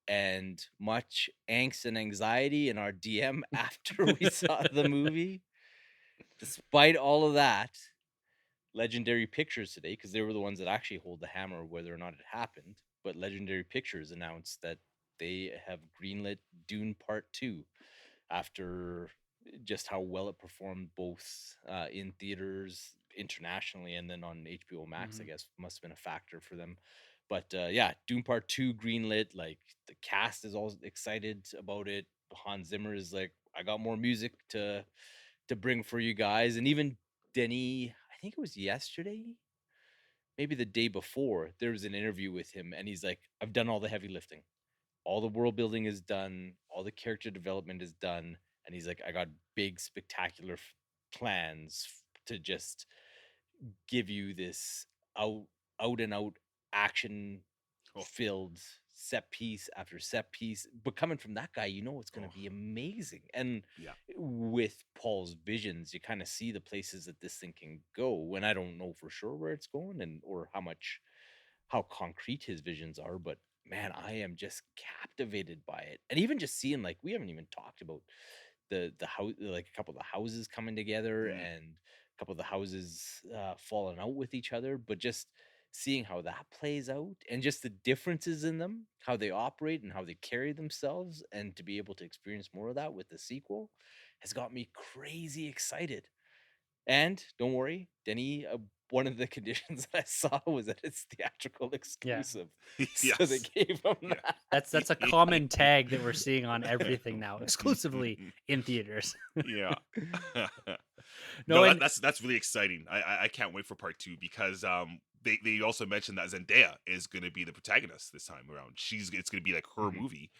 and much angst and anxiety in our DM after we saw the movie, despite all of that, Legendary Pictures today, because they were the ones that actually hold the hammer whether or not it happened, but Legendary Pictures announced that they have greenlit Dune Part 2 after just how well it performed both in theaters internationally and then on HBO Max. I Mhm. guess must have been a factor for them. But yeah, Dune Part 2 greenlit. Like the cast is all excited about it. Hans Zimmer is like, I got more music to bring for you guys. And even Denny, I think it was yesterday, maybe the day before, there was an interview with him, and he's like, I've done all the heavy lifting. All the world building is done, all the character development is done. And he's like, I got big, spectacular plans to just give you this out out and out action Oh, filled set piece after set piece. But coming from that guy, it's going oh, to be amazing. And yeah. with Paul's visions, you kind of see the places that this thing can go. And I don't know for sure where it's going and or how concrete his visions are, but man, I am just captivated by it. And even just seeing, like, we haven't even talked about the house, like a couple of the houses coming together Mm. and a couple of the houses falling out with each other, but just seeing how that plays out and just the differences in them, how they operate and how they carry themselves, and to be able to experience more of that with the sequel has got me crazy excited. And don't worry, Denny, one of the conditions that I saw was that it's theatrical Yeah, exclusive. So they Yes. gave him Yeah. that. that's a common tag that we're seeing on everything now, exclusively in theaters. Yeah. No, No, and that's really exciting. I can't wait for part two because they also mentioned that Zendaya is going to be the protagonist this time around. It's going to be like her Mhm. movie,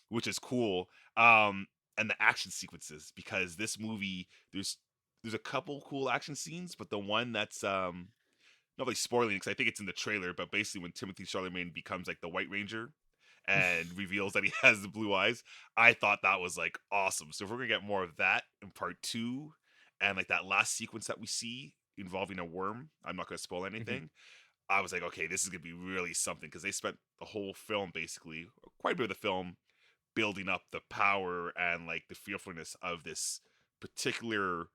which is cool. And the action sequences, because this movie there's a couple cool action scenes, but the one that's not really spoiling because I think it's in the trailer, but basically when Timothy Chalamet becomes like the White Ranger and reveals that he has the blue eyes, I thought that was like awesome. So if we're gonna get more of that in part two, and like that last sequence that we see involving a worm, I'm not gonna spoil Mhm. anything. I was like, okay, this is gonna be really something because they spent the whole film, basically, quite a bit of the film, building up the power and like the fearfulness of this particular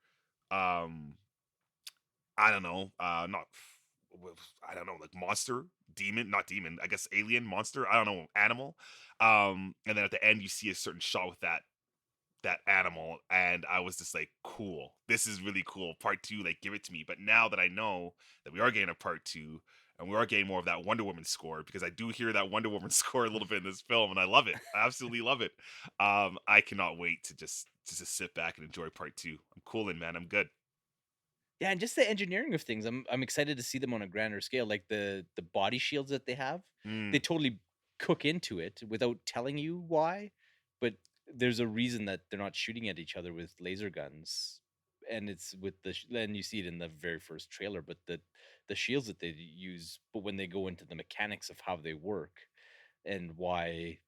um I don't know, not I don't know, like monster, demon, not demon, I guess alien, monster, I don't know, animal. And then at the end you see a certain shot with that animal, and I was just like, cool. This is really cool. Part two, like give it to me. But now that I know that we are getting a part two and we are getting more of that Wonder Woman score, because I do hear that Wonder Woman score a little bit in this film, and I love it. I absolutely love it. I cannot wait to just to sit back and enjoy part two. I'm cooling, man. I'm good. Yeah, and just the engineering of things. I'm excited to see them on a grander scale. Like the body shields that they have, they Mm. totally cook into it without telling you why. But there's a reason that they're not shooting at each other with laser guns, and it's with and you see it in the very first trailer. But the shields that they use, but when they go into the mechanics of how they work and why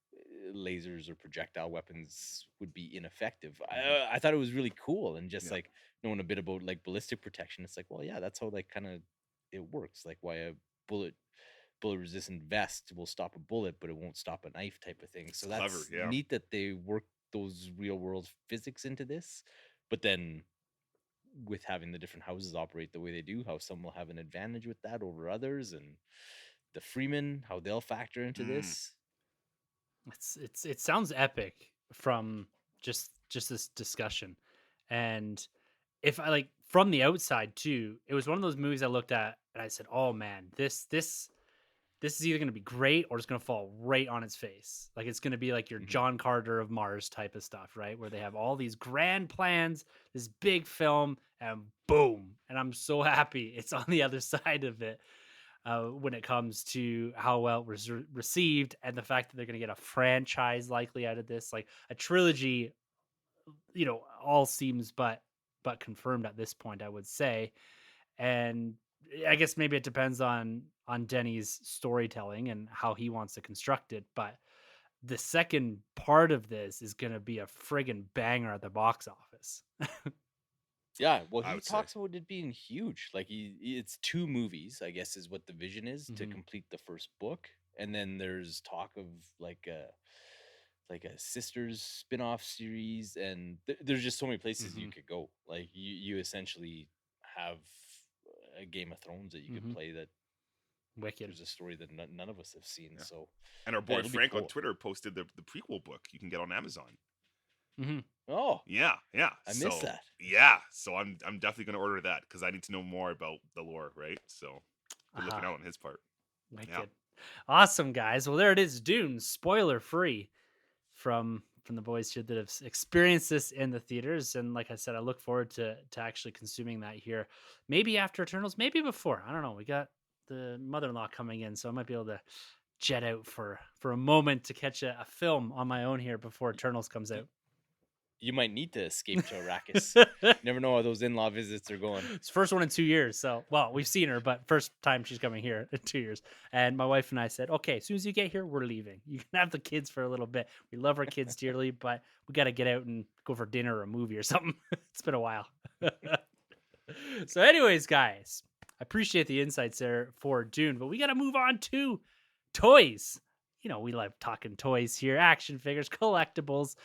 lasers or projectile weapons would be ineffective. I thought it was really cool, and just Yeah. like knowing a bit about like ballistic protection, it's like, well, yeah, that's how like kind of it works. Like why a bullet resistant vest will stop a bullet, but it won't stop a knife type of thing. So It's clever, that's yeah. neat that they work those real world physics into this. But then with having the different houses operate the way they do, how some will have an advantage with that over others, and the Freemen, how they'll factor into this. It sounds epic from just this discussion. And if I like from the outside too, it was one of those movies I looked at and I said, "Oh man, this is either going to be great or it's going to fall right on its face. Like it's going to be like your Mhm. John Carter of Mars type of stuff, right? Where they have all these grand plans, this big film, and boom. And I'm so happy it's on the other side of it when it comes to how well it was received and the fact that they're going to get a franchise likely out of this, like a trilogy. All seems but confirmed at this point, I would say. And I guess maybe it depends on Denny's storytelling and how he wants to construct it, but the second part of this is going to be a friggin' banger at the box office. Yeah, well, I he would say. talks about it being huge. Like it's 2 movies, I guess, is what the vision is to Mhm. complete the first book, and then there's talk of like a sisters spin-off series, and there's just so many places you Mhm. could go. Like you essentially have a Game of Thrones that you could Mhm. play. That Wicked. there's a story that none of us have seen. Yeah. So And our yeah, boy it'll be Frank on cool. Twitter posted the prequel book you can get on Amazon. Mhm. Oh, Yeah. I missed So that. yeah, so I'm definitely gonna order that because I need to know more about the lore, right? So good looking Aha. out on his part. Yeah. Wicked. Awesome, guys. Well, there it is. Dune, spoiler free from the boys here that have experienced this in the theaters. And like I said, I look forward to actually consuming that here. Maybe after Eternals, maybe before. I don't know. We got the mother-in-law coming in, so I might be able to jet out for a moment to catch a film on my own here before Eternals comes Y- out. You might need to escape to Arrakis. Never know how those in-law visits are going. It's the first one in 2 years. So, well, we've seen her, but first time she's coming here in 2 years. And my wife and I said, okay, as soon as you get here, we're leaving. You can have the kids for a little bit. We love our kids dearly, but we got to get out and go for dinner or a movie or something. It's been a while. So, anyways, guys, I appreciate the insights there for Dune, but we got to move on to toys. We love talking toys here, action figures, collectibles,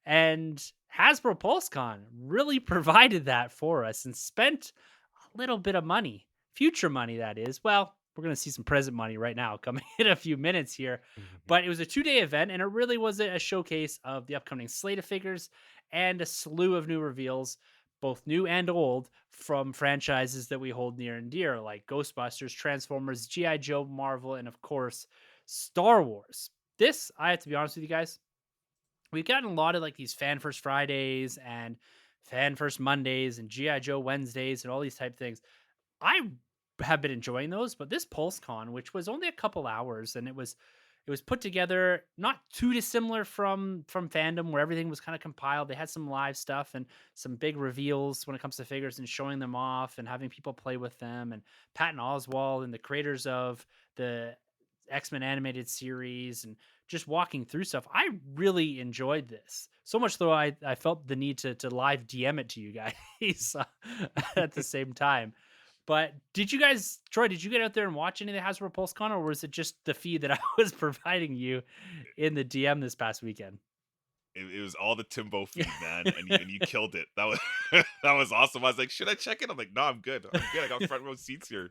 and Hasbro PulseCon really provided that for us and spent a little bit of money, future money, that is. Well, we're going to see some present money right now coming in a few minutes here. But it was a 2-day event, and it really was a showcase of the upcoming slate of figures and a slew of new reveals, both new and old, from franchises that we hold near and dear, like Ghostbusters, Transformers, G.I. Joe, Marvel, and of course, Star Wars. This, I have to be honest with you guys, we've gotten a lot of like these Fan First Fridays and Fan First Mondays and GI Joe Wednesdays and all these type things. I have been enjoying those, but this PulseCon, which was only a couple hours, and it was put together not too dissimilar from fandom, where everything was kind of compiled. They had some live stuff and some big reveals when it comes to figures and showing them off and having people play with them. And Patton Oswalt and the creators of the X-Men animated series and just walking through stuff. I really enjoyed this. So much though I felt the need to live DM it to you guys at the same time. But did you guys, Troy, did you get out there and watch any of the Hasbro PulseCon, or was it just the feed that I was providing you in the DM this past weekend? It was all the Timbo feed, man, and you killed it. That was that was awesome. I was like, should I check it? I'm like, no, I'm good. I'm good. I got front row seats here.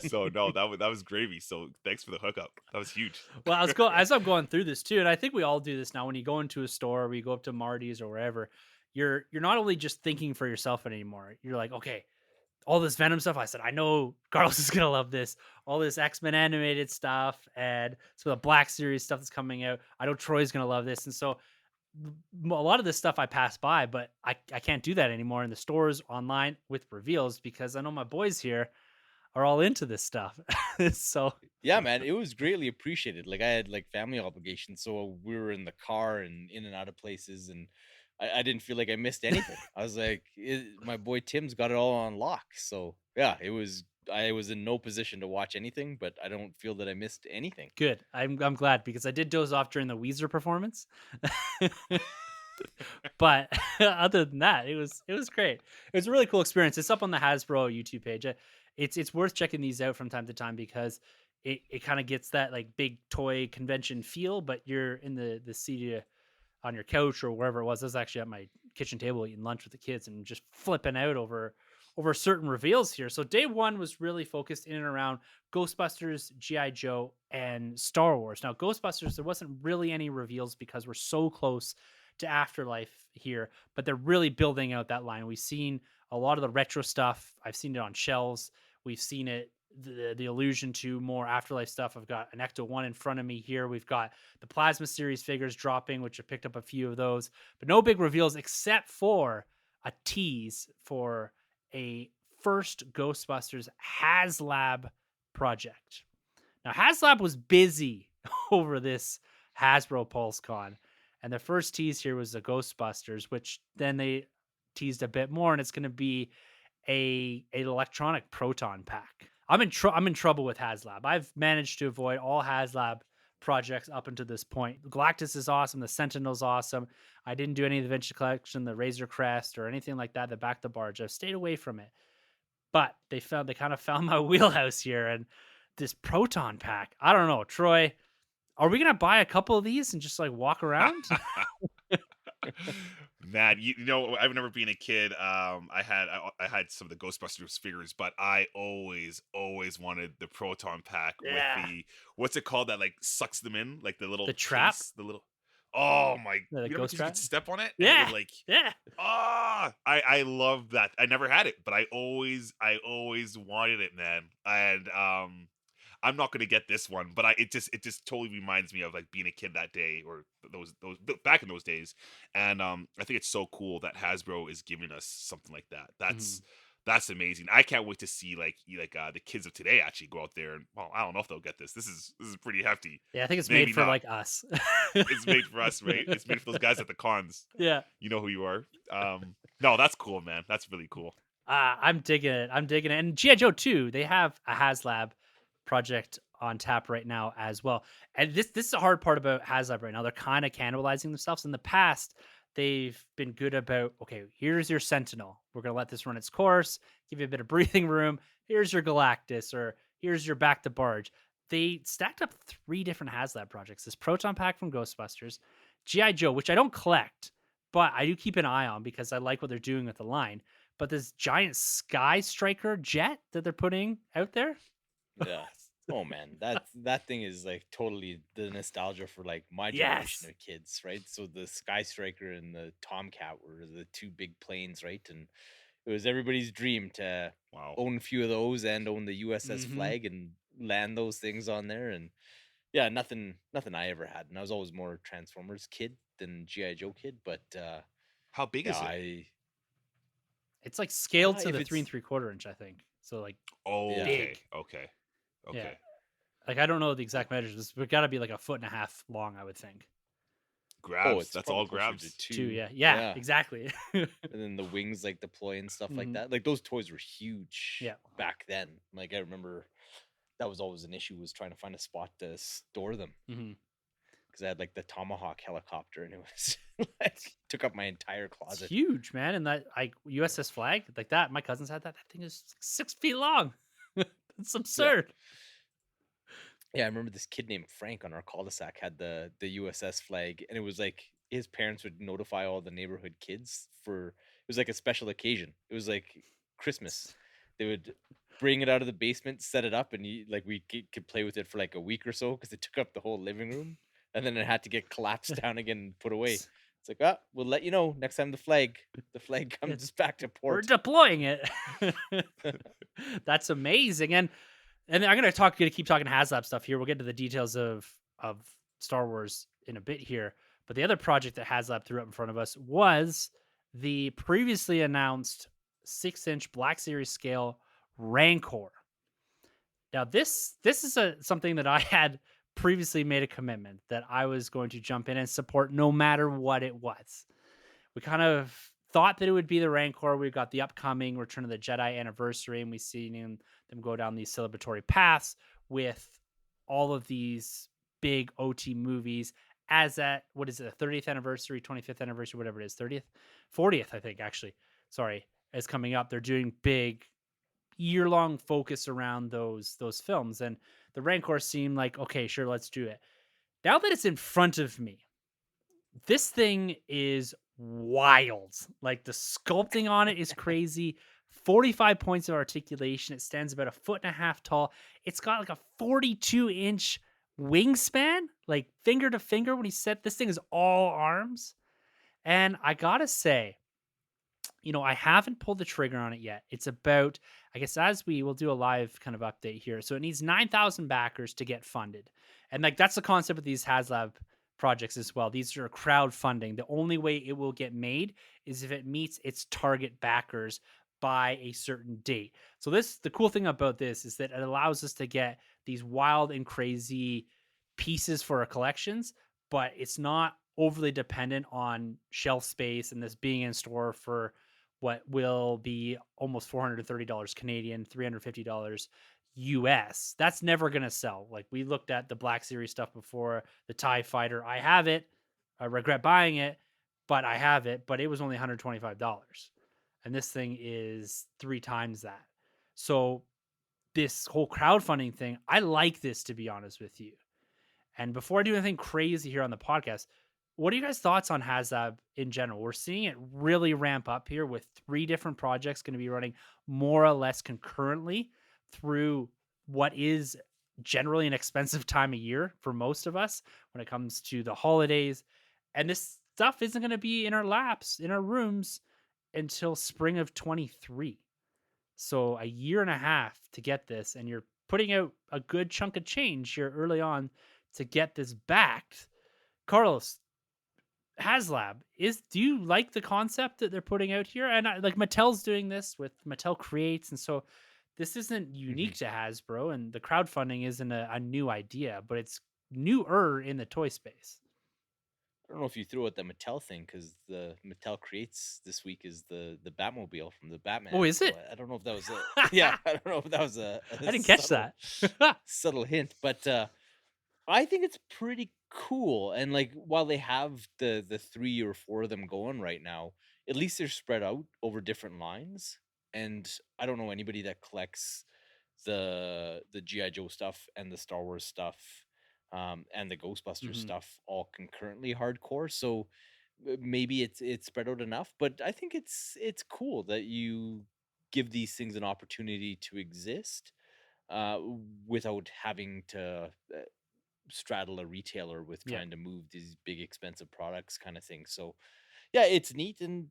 So no, that was gravy. So thanks for the hookup. That was huge. Well, as I'm going through this too, and I think we all do this now. When you go into a store, or you go up to Marty's or wherever, you're not only just thinking for yourself anymore. You're like, okay, all this Venom stuff. I said, I know Carlos is gonna love this. All this X-Men animated stuff and some of the Black Series stuff that's coming out. I know Troy's gonna love this, and so a lot of this stuff I pass by, but I can't do that anymore in the stores online with reveals because I know my boys here are all into this stuff. So Yeah, man, it was greatly appreciated. Like I had like family obligations, so we were in the car and in and out of places, and I didn't feel like I missed anything. I was like, my boy Tim's got it all on lock. So yeah, it was I was in no position to watch anything, but I don't feel that I missed anything. Good. I'm glad because I did doze off during the Weezer performance. But other than that, it was great. It was a really cool experience. It's up on the Hasbro YouTube page. It's worth checking these out from time to time because it kind of gets that like big toy convention feel, but you're in the seat on your couch or wherever it was. I was actually at my kitchen table eating lunch with the kids and just flipping out over certain reveals here. So day one was really focused in and around Ghostbusters, G.I. Joe, and Star Wars. Now, Ghostbusters, there wasn't really any reveals because we're so close to Afterlife here, but they're really building out that line. We've seen a lot of the retro stuff. I've seen it on shelves. We've seen it, the allusion to more Afterlife stuff. I've got an Ecto 1 in front of me here. We've got the Plasma Series figures dropping, which I picked up a few of those, but no big reveals except for a tease for a first Ghostbusters HasLab project. Now, HasLab was busy over this Hasbro PulseCon, and the first tease here was the Ghostbusters, which then they teased a bit more, and it's going to be an electronic proton pack. I'm in trouble with HasLab. I've managed to avoid all HasLab projects up until this point. Galactus is awesome. The Sentinel's awesome. I didn't do any of the Vintage Collection, the Razor Crest, or anything like that. The Back the Barge. I've stayed away from it. But they kind of found my wheelhouse here, and this proton pack. I don't know, Troy. Are we gonna buy a couple of these and just like walk around? Man, you know, I remember being a kid. I had some of the Ghostbusters figures, but I always wanted the proton pack Yeah. with the what's it called that like sucks them in, like the little The trap? case, the little. Oh my! The You remember ghost 'cause you trap? could step on it, and it Yeah. would like Yeah. I love that. I never had it, but I always wanted it, man. And I'm not gonna get this one, but it just totally reminds me of like being a kid that day or those back in those days. And I think it's so cool that Hasbro is giving us something like that. That's amazing. I can't wait to see the kids of today actually go out there and well, I don't know if they'll get this. This is pretty hefty. Yeah, I think it's Maybe made for not. like us. It's made for us, right? It's made for those guys at the cons. Yeah. You know who you are. No, that's cool, man. That's really cool. I'm digging it. And G.I. Joe too. They have a HasLab project on tap right now as well. And this is the hard part about HasLab right now. They're kind of cannibalizing themselves. In the past, they've been good about, okay, here's your Sentinel. We're gonna let this run its course, give you a bit of breathing room. Here's your Galactus, or here's your Back to Barge. They stacked up 3 different HasLab projects. This Proton Pack from Ghostbusters, G.I. Joe, which I don't collect, but I do keep an eye on because I like what they're doing with the line. But this giant Sky Striker jet that they're putting out there. Yeah. Oh man, that thing is like totally the nostalgia for like my generation Yes. of kids, right? So the Sky Striker and the Tomcat were the 2 big planes, right? And it was everybody's dream to Wow. own a few of those and own the USS Mhm. flag and land those things on there. And yeah, nothing I ever had. And I was always more Transformers kid than GI Joe kid. But How big yeah, is it? It's like scaled to if the it's 3 3/4 inch, I think. So like Oh, Yeah. okay, big. okay, Yeah. okay. Like I don't know the exact measures, but got to be like a foot and a half long, I would think. Grabs. it's That's probably all closer to grabs. 2, 2. yeah. Yeah, exactly. And then the wings like deploy and stuff like Mhm. that. Like those toys were huge Yeah. back then. Like I remember that was always an issue, was trying to find a spot to store them Mhm. because I had like the Tomahawk helicopter and it was like took up my entire It's closet. huge, man. And that like USS flag like that. My cousins had that. That thing is 6 feet long. It's absurd. Yeah, I remember this kid named Frank on our cul-de-sac had the USS flag, and it was like his parents would notify all the neighborhood kids for it was like a special occasion. It was like Christmas. They would bring it out of the basement, set it up, and we could play with it for like a week or so because it took up the whole living room, and then it had to get collapsed down again and put away. It's like, ah, we'll let you know next time the flag comes back to We're port. deploying it. That's amazing. And I'm gonna keep talking HasLab stuff here. We'll get to the details of Star Wars in a bit here. But the other project that HasLab threw up in front of us was the previously announced 6-inch Black Series scale Rancor. Now this is something that I had previously made a commitment that I was going to jump in and support no matter what it was. We kind of thought that it would be the Rancor. We've got the upcoming Return of the Jedi anniversary, and we've seen them go down these celebratory paths with all of these big OT movies. As at, what is it, the 30th anniversary, 25th anniversary, whatever it is, 30th, 40th, I think, actually. Sorry, is coming up. They're doing big year-long focus around those films, and the Rancor seemed like, okay, sure, let's do it. Now that it's in front of me, this thing is wild. Like, the sculpting on it is crazy. 45 points of articulation. It stands about 1.5 feet tall. It's got like a 42-inch wingspan, like finger to finger when he said this thing is all arms. And I gotta say, I haven't pulled the trigger on it yet. It's about, I guess, as we will do a live kind of update here. So it needs 9,000 backers to get funded. And like, that's the concept of these HasLab projects as well. These are crowdfunding. The only way it will get made is if it meets its target backers by a certain date. So the cool thing about this is that it allows us to get these wild and crazy pieces for our collections, but it's not overly dependent on shelf space and this being in store for what will be almost $430 Canadian, $350 US. That's never going to sell. Like, we looked at the Black Series stuff before, the TIE Fighter. I have it. I regret buying it, but I have it, but it was only $125. And this thing is 3 times that. So this whole crowdfunding thing, I like this, to be honest with you. And before I do anything crazy here on the podcast, what are you guys' thoughts on HasLab in general? We're seeing it really ramp up here with 3 different projects going to be running more or less concurrently through what is generally an expensive time of year for most of us when it comes to the holidays. And this stuff isn't going to be in our laps, in our rooms, until spring of 23. So a year and a half to get this, and you're putting out a good chunk of change here early on to get this backed. Carlos, HasLab, do you like the concept that they're putting out here? And like, Mattel's doing this with Mattel Creates, and so this isn't unique to Hasbro, and the crowdfunding isn't a new idea, but it's newer in the toy space. I don't know if you threw out the Mattel thing, because the Mattel Creates this week is the Batmobile from the Batman. Oh, is so it? I don't know if that was a yeah. I don't know if that was a I didn't catch that. subtle hint, but I think it's pretty cool. And like, while they have the 3 or 4 of them going right now, at least they're spread out over different lines. And I don't know anybody that collects the GI Joe stuff and the Star Wars stuff, and the Ghostbusters stuff all concurrently hardcore. So maybe it's spread out enough. But I think it's cool that you give these things an opportunity to exist, uh, without having to straddle a retailer with Yeah. trying to move these big expensive products, kind of thing. So yeah, it's neat. And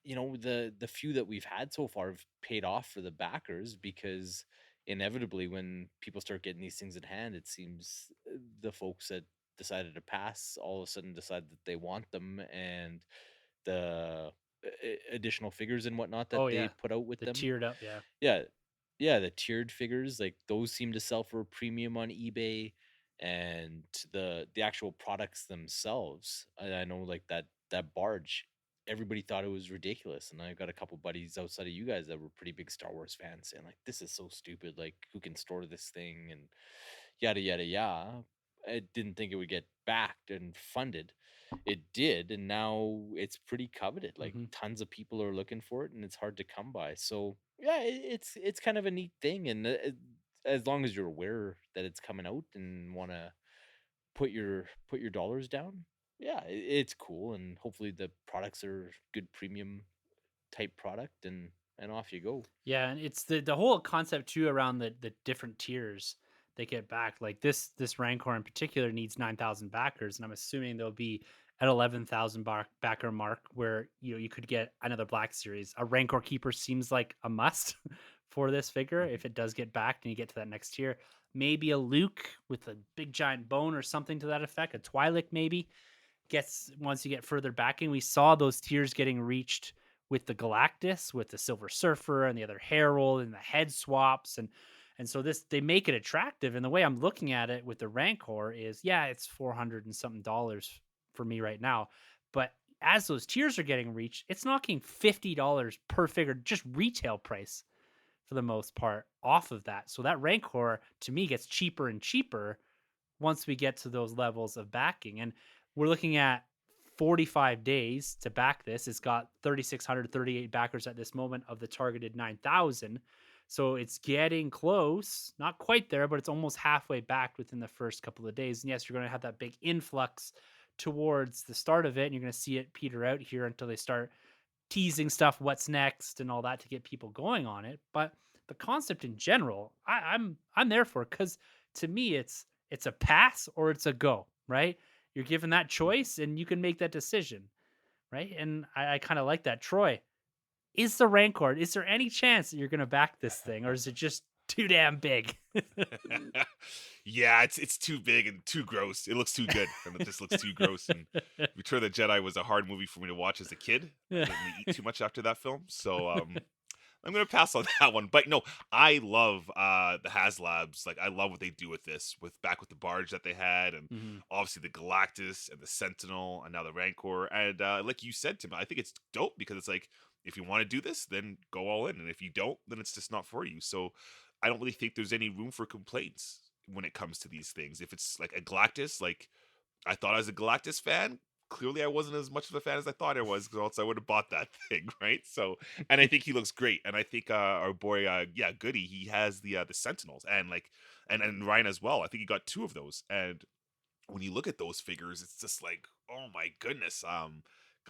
the few that we've had so far have paid off for the backers, because inevitably, when people start getting these things in hand, it seems the folks that decided to pass all of a sudden decide that they want them, and the additional figures and whatnot that Oh, they yeah. put out with The them. tiered up, yeah. Yeah. Yeah, the tiered figures, like, those seem to sell for a premium on eBay. And the actual products themselves, I know, like, that barge, everybody thought it was ridiculous. And I got a couple buddies outside of you guys that were pretty big Star Wars fans saying, like, this is so stupid, like, who can store this thing, and yada yada yada. I didn't think it would get backed and funded. It did, and now it's pretty coveted. Like, tons of people are looking for it, and it's hard to come by. So yeah, it's kind of a neat thing. And as long as you're aware that it's coming out and want to put your dollars down, yeah, it's cool. And hopefully the products are good premium type product, and off you go. Yeah, and it's the whole concept too around the different tiers they get back. Like, this Rancor in particular needs 9,000 backers, and I'm assuming there'll be at 11,000 backer mark where you could get another Black Series. A Rancor Keeper seems like a must for this figure if it does get backed and you get to that next tier. Maybe a Luke with a big giant bone or something to that effect. A Twi'lek maybe gets, once you get further backing. We saw those tiers getting reached with the Galactus, with the Silver Surfer and the other Herald and the head swaps. And so they make it attractive. And the way I'm looking at it with the Rancor is, yeah, it's $400 and something for me right now. But as those tiers are getting reached, it's knocking $50 per figure, just retail price for the most part, off of that. So that Rancor to me gets cheaper and cheaper once we get to those levels of backing. And we're looking at 45 days to back this. It's got 3,638 backers at this moment of the targeted 9,000. So it's getting close, not quite there, but it's almost halfway back within the first couple of days. And yes, you're going to have that big influx towards the start of it, and you're going to see it peter out here until they start teasing stuff, what's next, and all that to get people going on it. But the concept in general, I'm there for, because to me it's a pass or it's a go, right? You're given that choice and you can make that decision, right? And I kind of like that. Troy, is the Rancor, is there any chance that you're going to back this thing, or is it just too damn big? Yeah, it's too big and too gross. It looks too good, and it just looks too gross. And Return of the Jedi was a hard movie for me to watch as a kid. I didn't really eat too much after that film, so I'm gonna pass on that one. But no, I love the HasLabs. Like, I love what they do with this, with the barge that they had, and obviously the Galactus and the Sentinel, and now the Rancor. And like you said, Tim, I think it's dope because it's like, if you want to do this, then go all in, and if you don't, then it's just not for you. So I don't really think there's any room for complaints when it comes to these things. If it's like a Galactus, like, I thought I was a Galactus fan. Clearly I wasn't as much of a fan as I thought I was, because else I would have bought that thing, right? So, and I think he looks great. And I think our boy, Goody, he has the Sentinels, and like, and Ryan as well. I think he got 2 of those. And when you look at those figures, it's just like, oh my goodness.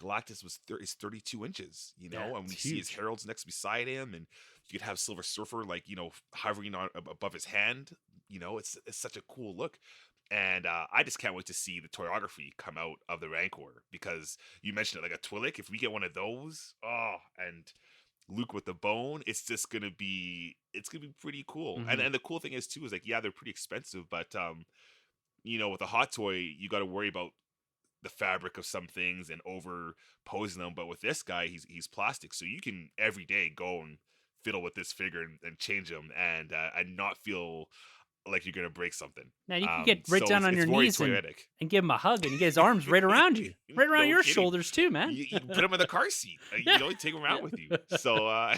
Galactus is 32 inches, you know, Yeah, and when you it's see his huge. heralds next beside him, and you could have Silver Surfer, like, you know, hovering on above his hand. You know, it's such a cool look. And I just can't wait to see the choreography come out of the Rancor, because you mentioned it, like a Twi'lek. If we get one of those, and Luke with the bone, it's gonna be pretty cool. And the cool thing is too, is like, yeah, they're pretty expensive, but you know, with a hot toy, you got to worry about the fabric of some things and over posing them. But with this guy, he's plastic, so you can every day go and fiddle with this figure and change him, and not feel like you're gonna break something. Man, you can get right So down on it's your very knees toyetic. and give him a hug, and you get his arms right around you, right around No your kidding. shoulders too, man. You can put him in the car seat. You know, take him around with you. So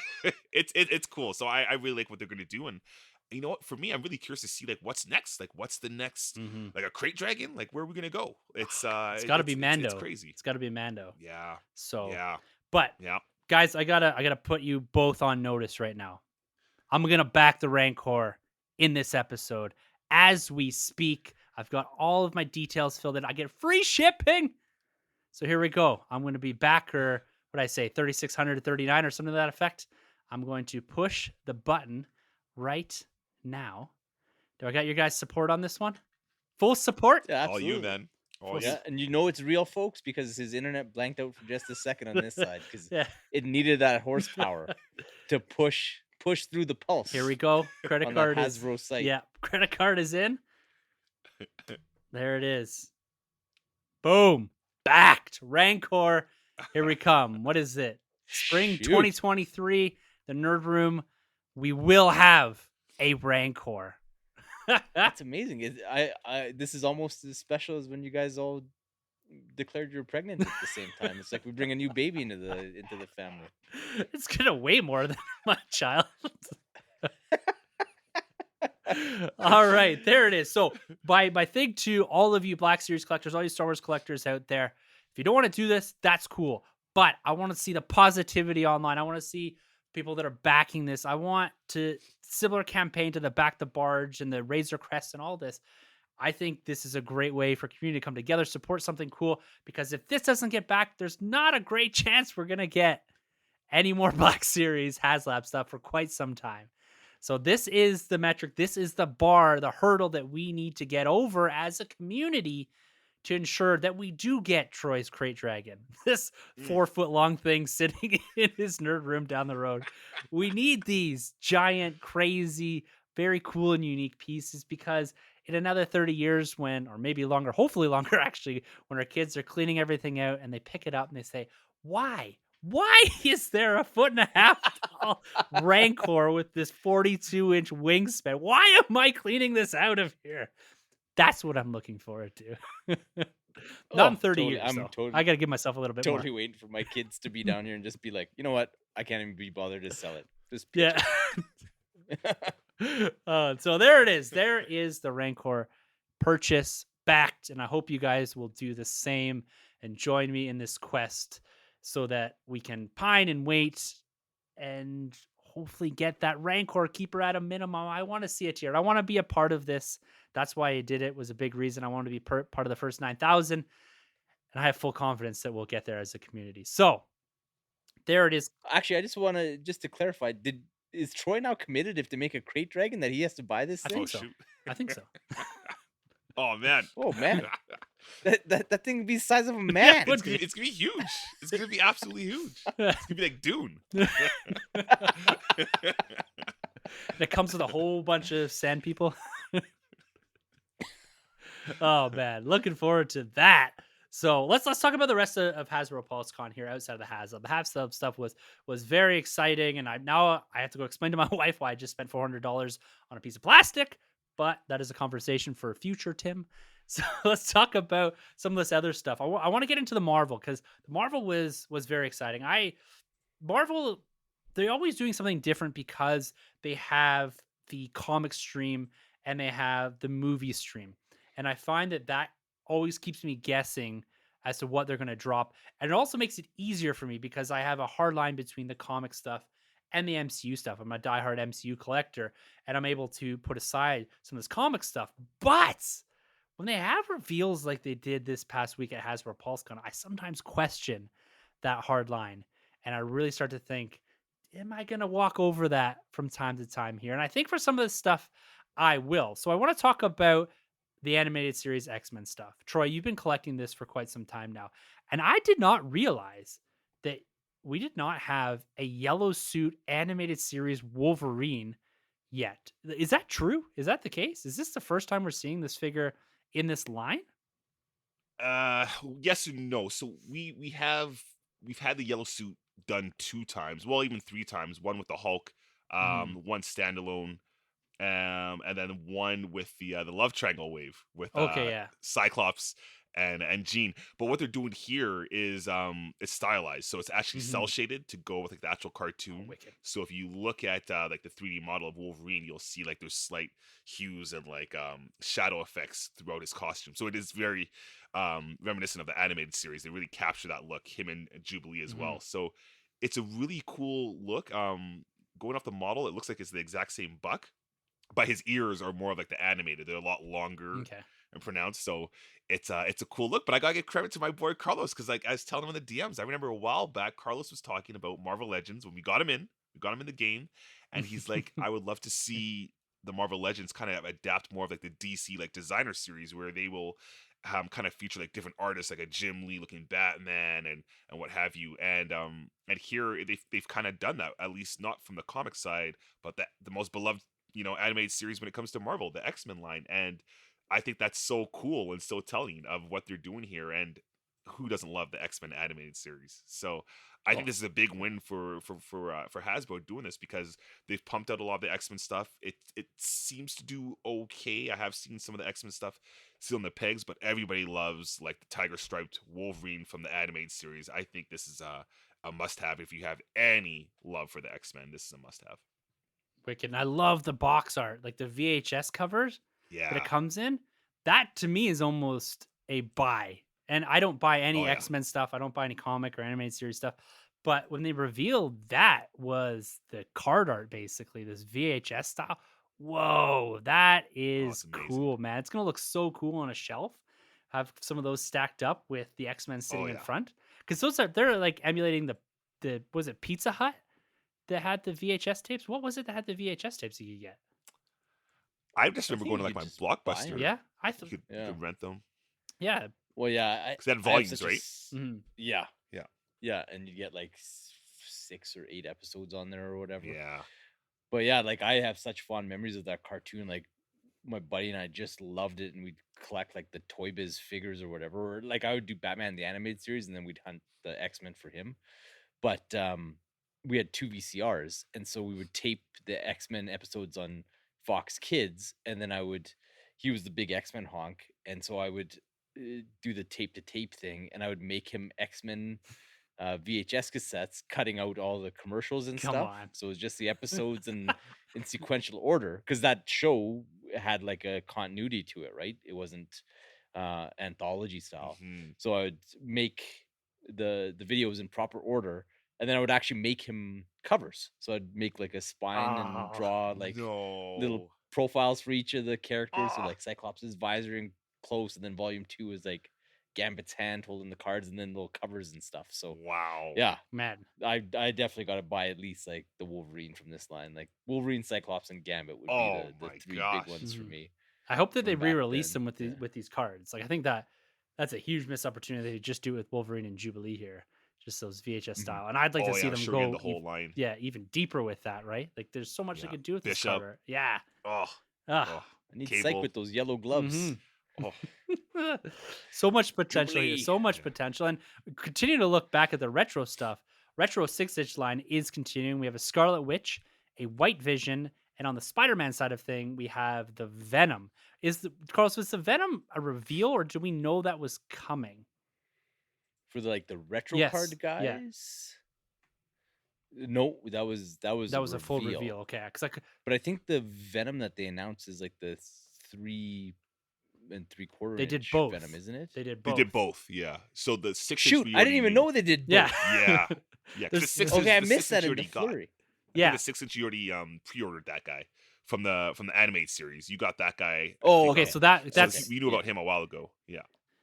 it's cool. So I really like what they're gonna do. And you know what? For me, I'm really curious to see, like, what's next. Like, what's the next? Like a crate dragon? Like, where are we gonna go? It's got to be Mando. It's crazy. It's got to be Mando. Yeah. So, Yeah. but Yeah. guys, I gotta put you both on notice right now. I'm gonna back the Rancor in this episode as we speak. I've got all of my details filled in. I get free shipping. So here we go. I'm going to be backer, what I say, 3,600 to 39 or something to that effect. I'm going to push the button right now. Do I got your guys' support on this one? Full support? Yeah, All absolutely. you, man. All you. Yeah, and you know it's real, folks, because his internet blanked out for just a second on this side, because Yeah. it needed that horsepower to push through the pulse. Here we go. Credit on card that is Hasbro site. Yeah, credit card is in. There it is. Boom. Backed. Rancor. Here we come. What is it? Spring Shoot. 2023. The Nerd Room. We will have a Rancor. That's amazing. This is almost as special as when you guys all declared you're pregnant at the same time. It's like we bring a new baby into the family. It's gonna weigh more than my child. All right, there it is. So by thing to all of you Black Series collectors, all you Star Wars collectors out there, if you don't want to do this, that's cool. But I want to see the positivity online. I want to see people that are backing this. I want to similar campaign to the Back the Barge and the Razor Crest and all this. I think this is a great way for community to come together, support something cool, because if this doesn't get back, there's not a great chance we're going to get any more Black Series HasLab stuff for quite some time. So this is the metric. This is the bar, the hurdle that we need to get over as a community to ensure that we do get Troy's Crate Dragon, this 4-foot long thing sitting in his nerd room down the road. We need these giant, crazy, very cool and unique pieces, because in another 30 years when, or maybe longer, hopefully longer actually, when our kids are cleaning everything out and they pick it up and they say, why is there a 1.5 foot tall Rancor with this 42-inch wingspan? Why am I cleaning this out of here? That's what I'm looking forward to. Not in Oh, 30 totally. years, I'm though. totally I got to give myself a little bit totally more. waiting for my kids to be down here and just be like, you know what? I can't even be bothered to sell it. Just pitch Yeah. it. So there it is. There is the Rancor purchase backed. And I hope you guys will do the same and join me in this quest so that we can pine and wait and hopefully get that Rancor keeper at a minimum. I want to see it here. I want to be a part of this. That's why I did it. Was a big reason I wanted to be part of the first 9,000. And I have full confidence that we'll get there as a community. So there it is. Actually, I just want to clarify. Is Troy now committed if to make a crate dragon that he has to buy this I thing? think so. shoot. I think so. Oh man. Oh man, that thing would be the size of a Yeah, man. it would be. It's gonna be huge. It's gonna be absolutely huge. It's gonna be like Dune. It comes with a whole bunch of sand people. Oh man, looking forward to that. So let's talk about the rest of Hasbro PulseCon here outside of the Hasbro. The Hasbro stuff was very exciting, and I have to go explain to my wife why I just spent $400 on a piece of plastic. But that is a conversation for future, Tim. So let's talk about some of this other stuff. I want to get into the Marvel because the Marvel was very exciting. Marvel, they're always doing something different because they have the comic stream and they have the movie stream. And I find that always keeps me guessing as to what they're going to drop. And it also makes it easier for me because I have a hard line between the comic stuff and the MCU stuff. I'm a diehard MCU collector and I'm able to put aside some of this comic stuff. But when they have reveals like they did this past week at Hasbro PulseCon, I sometimes question that hard line. And I really start to think, am I going to walk over that from time to time here? And I think for some of this stuff, I will. So I want to talk about the animated series X-Men stuff. Troy, you've been collecting this for quite some time now. And I did not realize that we did not have a yellow suit animated series Wolverine yet. Is that true? Is that the case? Is this the first time we're seeing this figure in this line? Yes and no. So we've had the yellow suit done 2 times, well, even 3 times. One with the Hulk, one standalone, and then one with the love triangle wave with Okay, yeah. Cyclops and Jean. But what they're doing here is it's stylized, so it's actually cell shaded to go with like the actual cartoon. Wicked. So if you look at like the 3D model of Wolverine, you'll see like there's slight hues and like shadow effects throughout his costume. So it is very reminiscent of the animated series. They really capture that look, him and Jubilee as well. So it's a really cool look. Going off the model, it looks like it's the exact same buck, but his ears are more of like the animated. They're a lot longer Okay. and pronounced. So it's a cool look. But I gotta give credit to my boy Carlos because like I was telling him in the DMs, I remember a while back Carlos was talking about Marvel Legends when we got him in the game, and he's like, I would love to see the Marvel Legends kind of adapt more of like the DC like designer series where they will kind of feature like different artists like a Jim Lee looking Batman and what have you. And here they've kind of done that, at least not from the comic side, but the most beloved animated series when it comes to Marvel, the X-Men line. And I think that's so cool and so telling of what they're doing here. And who doesn't love the X-Men animated series? So I think this is a big win for Hasbro doing this because they've pumped out a lot of the X-Men stuff. It seems to do okay. I have seen some of the X-Men stuff still in the pegs, but everybody loves like the tiger striped Wolverine from the animated series. I think this is a must have. If you have any love for the X-Men, this is a must have. Wicked. And I love the box art, like the VHS covers that it Yeah. comes in. That to me is almost a buy. And I don't buy any Oh, yeah. X-Men stuff. I don't buy any comic or animated series stuff. But when they revealed that was the card art, basically, this VHS style. Whoa, that is amazing. cool, man. It's gonna look so cool on a shelf. Have some of those stacked up with the X-Men sitting in yeah. front. Because they're like emulating the was it Pizza Hut that had the VHS tapes? What was it that had the VHS tapes you could get? I just remember think going to you like could my just buy 'em. Blockbuster. Yeah, I You thought. could rent them. Yeah. Well, yeah, Because they had I have volumes, such a right? Yeah, Yeah. yeah, and you get like 6 or 8 episodes on there or whatever. Yeah. But yeah, like I have such fond memories of that cartoon. Like my buddy and I just loved it, and we'd collect like the Toy Biz figures or whatever. Or, like I would do Batman the animated series, and then we'd hunt the X-Men for him. But we had 2 VCRs, and so we would tape the X-Men episodes on Fox Kids, and then he was the big X-Men honk, and so I would do the tape to tape thing, and I would make him X-Men VHS cassettes, cutting out all the commercials and Come stuff. on. So it's just the episodes and in sequential order, because that show had like a continuity to it, right? It wasn't anthology style. Mhm. So I would make the videos in proper order, and then I would actually make him covers. So I'd make like a spine and Oh, draw like little No. profiles for each of the characters. So Ah. like Cyclops' visor and close, and then volume 2 is like Gambit's hand holding the cards, and then little covers and stuff. So Wow. yeah, man. I definitely got to buy at least like the Wolverine from this line. Like Wolverine, Cyclops, and Gambit would be Oh the my three big ones gosh. for Mhm. me I hope that they from back re-release then. them with Yeah. with these cards. Like I think that's a huge missed opportunity to just do it with Wolverine and Jubilee here, just those VHS Mhm. style. And I'd like to Oh see yeah, them sure, in go, the whole line. even deeper with that, right? Like there's so much they Yeah. could do with this Bishop. card. Yeah. Oh. Ah. Oh. I need Psych Cable. with those yellow gloves. Mhm. Oh. So much potential here. Jubilee. So much Yeah. potential. And continue to look back at the retro stuff. Retro 6-inch line is continuing. We have a Scarlet Witch, a White Vision, and on the Spider-Man side of thing, we have the Venom. Carlos, was the Venom a reveal, or do we know that was coming? For like the retro Yes. card Yeah. guys. No, that was That was a full reveal. Okay. Because But I think the Venom that they announced is like the 3 3/4 they did inch both. Venom, isn't it? They did They both. did both, yeah. So the 6-inch Shoot, we I didn't already even knew. know they did both. Yeah. Yeah. Yeah, 'cause the There's- 6-inch Okay, I the missed 6-inch that you in the already got. flurry. I Yeah. think the 6-inch you already pre-ordered that guy from the animated series. You got that guy. Oh, think, Okay. okay. So so that's we knew about him a while ago. Yeah.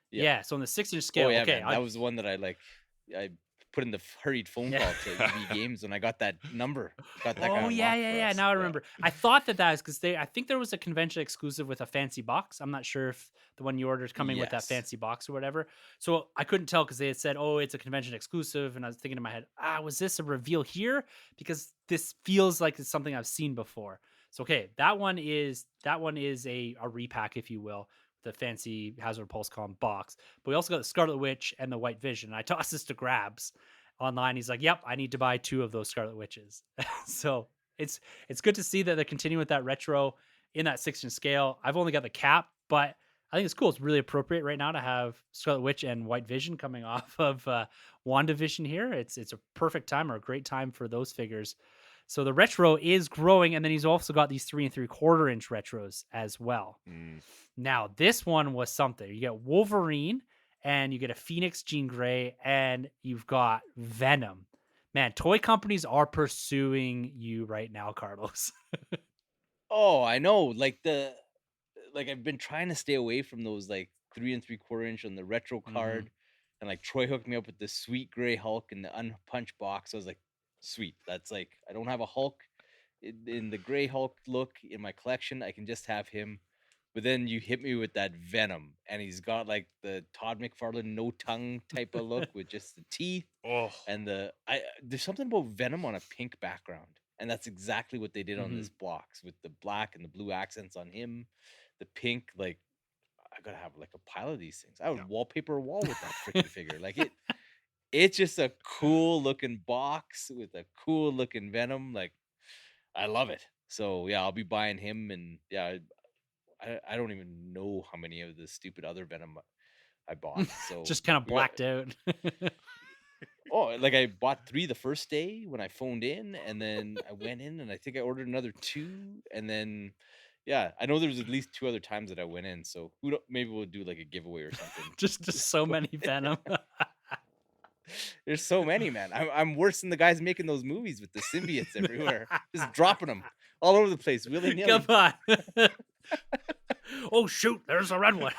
yeah. So on the 6-inch scale, Oh yeah, okay. man, that was the one that I put in the hurried phone Yeah. call to EB Games when I got that number. Got that guy Oh on yeah, lock yeah, for yeah. us. Now I remember. I thought that was because I think there was a convention exclusive with a fancy box. I'm not sure if the one you ordered is coming with that Yes. fancy box or whatever. So I couldn't tell because they had said, "Oh, it's a convention exclusive," and I was thinking in my head, was this a reveal here? Because this feels like it's something I've seen before. So okay, that one is a repack, if you will, the fancy Hasbro PulseCon box. But we also got the Scarlet Witch and the White Vision. I tossed this to Grabs online. He's like, "Yep, I need to buy 2 of those Scarlet Witches." So it's good to see that they're continuing with that retro in that 6-inch scale. I've only got the cap, but I think it's cool. It's really appropriate right now to have Scarlet Witch and White Vision coming off of WandaVision here. It's a perfect time or a great time for those figures. So the retro is growing, and then he's also got these 3 3/4 inch retros as well. Mm. Now this one was something. You get Wolverine, and you get a Phoenix Jean Grey, and you've got Venom. Man, toy companies are pursuing you right now, Carlos. Oh, I know. Like I've been trying to stay away from those like 3 3/4 inch on the retro card. And like Troy hooked me up with the sweet gray Hulk and the unpunched box. I was like, sweet. That's like I don't have a Hulk in the gray Hulk look in my collection. I can just have him. But then you hit me with that Venom, and he's got like the Todd McFarlane no tongue type of look with just the teeth Oh. and there's something about Venom on a pink background, and that's exactly what they did on this box with the black and the blue accents on him, the pink. Like I gotta have like a pile of these things. I would Yeah. wallpaper a wall with that freaking figure. Like it's just a cool looking box with a cool looking Venom. Like I love it. So yeah, I'll be buying him, and yeah, I don't even know how many of the stupid other Venom I bought. So Just kind of yeah. blacked out. Oh, like I bought 3 the first day when I phoned in, and then I went in and I think I ordered another 2, and then yeah, I know there's at least 2 other times that I went in. So maybe we'll do like a giveaway or something. just so many Venom. There's so many, man. I'm worse than the guys making those movies with the symbiotes everywhere, just dropping them all over the place, willy nilly. Come on. Oh shoot, there's a red one.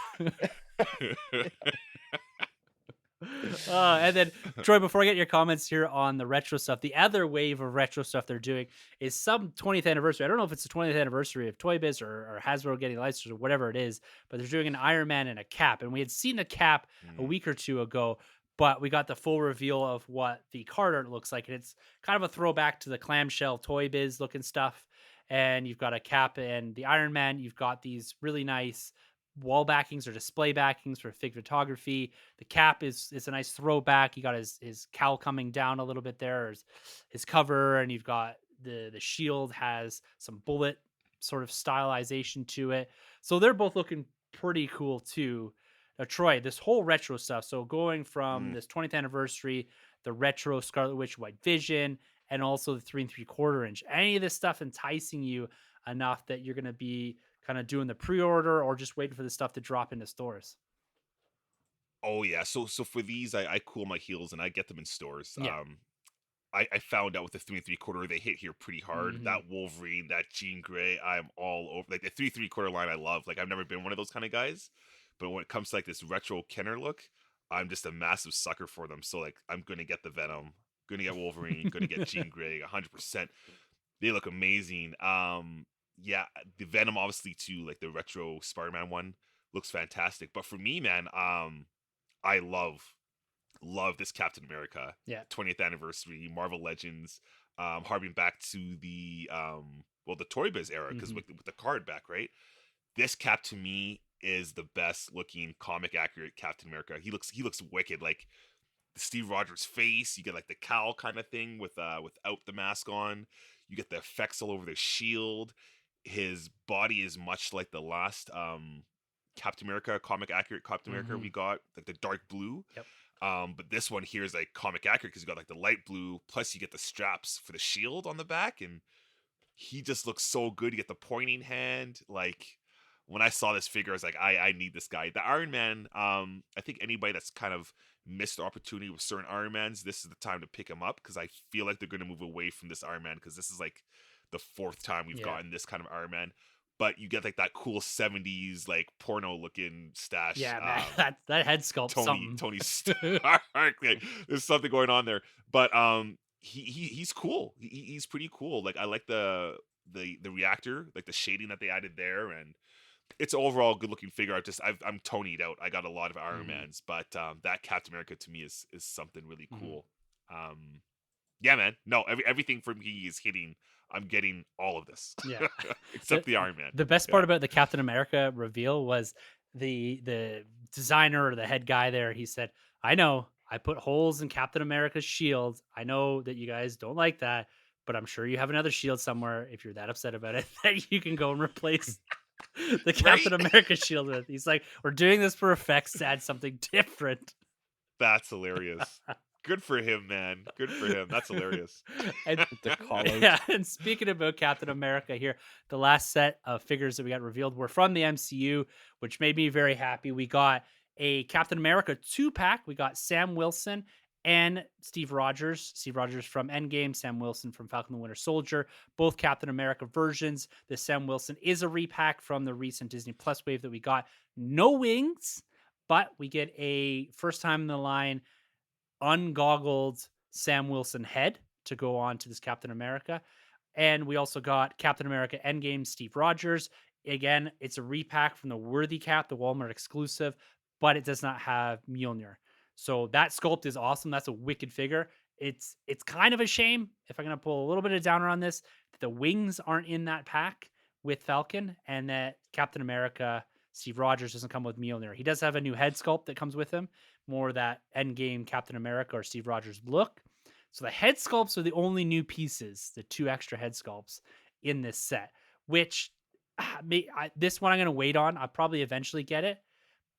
And then Troy, before I get your comments here on the retro stuff, the other wave of retro stuff they're doing is some 20th anniversary. I don't know if it's the 20th anniversary of Toy Biz or Hasbro getting licenses or whatever it is, but they're doing an Iron Man and a cap. And we had seen the cap a week or two ago, but we got the full reveal of what the card art looks like. And it's kind of a throwback to the clamshell Toy Biz looking stuff. And you've got a cap and the Iron Man. You've got these really nice wall backings or display backings for fig photography. The cap is a nice throwback. You got his cowl coming down a little bit there, his cover, and you've got the shield has some bullet sort of stylization to it. So they're both looking pretty cool too. Troy, this whole retro stuff. So going from Mm. this 20th anniversary, the retro Scarlet Witch White Vision, and also the 3 3/4 inch. Any of this stuff enticing you enough that you're going to be kind of doing the pre-order or just waiting for the stuff to drop into stores? Oh yeah. So for these, I cool my heels and I get them in stores. Yeah. I found out with the 3 3/4 they hit here pretty hard. Mhm. That Wolverine, that Jean Grey, I'm all over. Like the 3 3/4 line, I love. Like I've never been one of those kind of guys, but when it comes to like this retro Kenner look, I'm just a massive sucker for them. So like I'm gonna get the Venom, gonna get Wolverine, gonna get Jean Grey, 100%. They look amazing. Yeah, the Venom obviously too, like the retro Spider-Man one looks fantastic. But for me, man, I love this Captain America Yeah. 20th anniversary Marvel Legends, harping back to the well, the Toy Biz era, because Mhm. with the card back, right? This Cap to me is the best looking comic accurate Captain America. He looks wicked. Like the Steve Rogers face, you get like the cowl kind of thing without the mask on. You get the effects all over the shield. His body is much like the last Captain America, comic accurate Captain America we Mhm. got, like the dark blue. Yep. But this one here is like comic accurate because you got like the light blue, plus you get the straps for the shield on the back, and he just looks so good. You get the pointing hand. Like when I saw this figure, I was like, I need this guy. The Iron Man, I think anybody that's kind of missed the opportunity with certain Iron Mans, this is the time to pick him up because I feel like they're gonna move away from this Iron Man because this is like the fourth time we've Yeah. gotten this kind of Iron Man. But you get like that cool 70s like porno looking stash. Yeah, man. That head sculpt something. Tony Stark. Like, there's something going on there. But he's cool. He's pretty cool. Like I like the reactor, like the shading that they added there, and it's overall good looking figure. I'm Tony'd out. I got a lot of Iron Mhm. Mans, but that Captain America to me is something really Mhm. cool. Yeah, man. No, everything for me is hitting. I'm getting all of this. Yeah. Except the Iron Man. The best Yeah. part about the Captain America reveal was the designer or the head guy there. He said, "I know I put holes in Captain America's shield. I know that you guys don't like that, but I'm sure you have another shield somewhere if you're that upset about it that you can go and replace the Captain Right? America shield with." He's like, "We're doing this for effects to add something different." That's hilarious. Good for him, man. Good for him. That's hilarious. And The call out. yeah, and speaking about Captain America here, the last set of figures that we got revealed were from the MCU, which made me very happy. We got a Captain America 2-pack. We got Sam Wilson and Steve Rogers. Steve Rogers from Endgame, Sam Wilson from Falcon the Winter Soldier, both Captain America versions. The Sam Wilson is a repack from the recent Disney Plus wave that we got. No wings, but we get a first time in the line ungoggled Sam Wilson head to go on to this Captain America. And we also got Captain America Endgame Steve Rogers. Again, it's a repack from the Worthy Cap, the Walmart exclusive, but it does not have Mjolnir. So that sculpt is awesome. That's a wicked figure. It's kind of a shame, if I'm gonna pull a little bit of downer on this, that the wings aren't in that pack with Falcon, and that Captain America Steve Rogers doesn't come with Mjolnir. He does have a new head sculpt that comes with him, more that Endgame Captain America or Steve Rogers look. So the head sculpts are the only new pieces, the 2 extra head sculpts in this set, which this one I'm going to wait on. I'll probably eventually get it,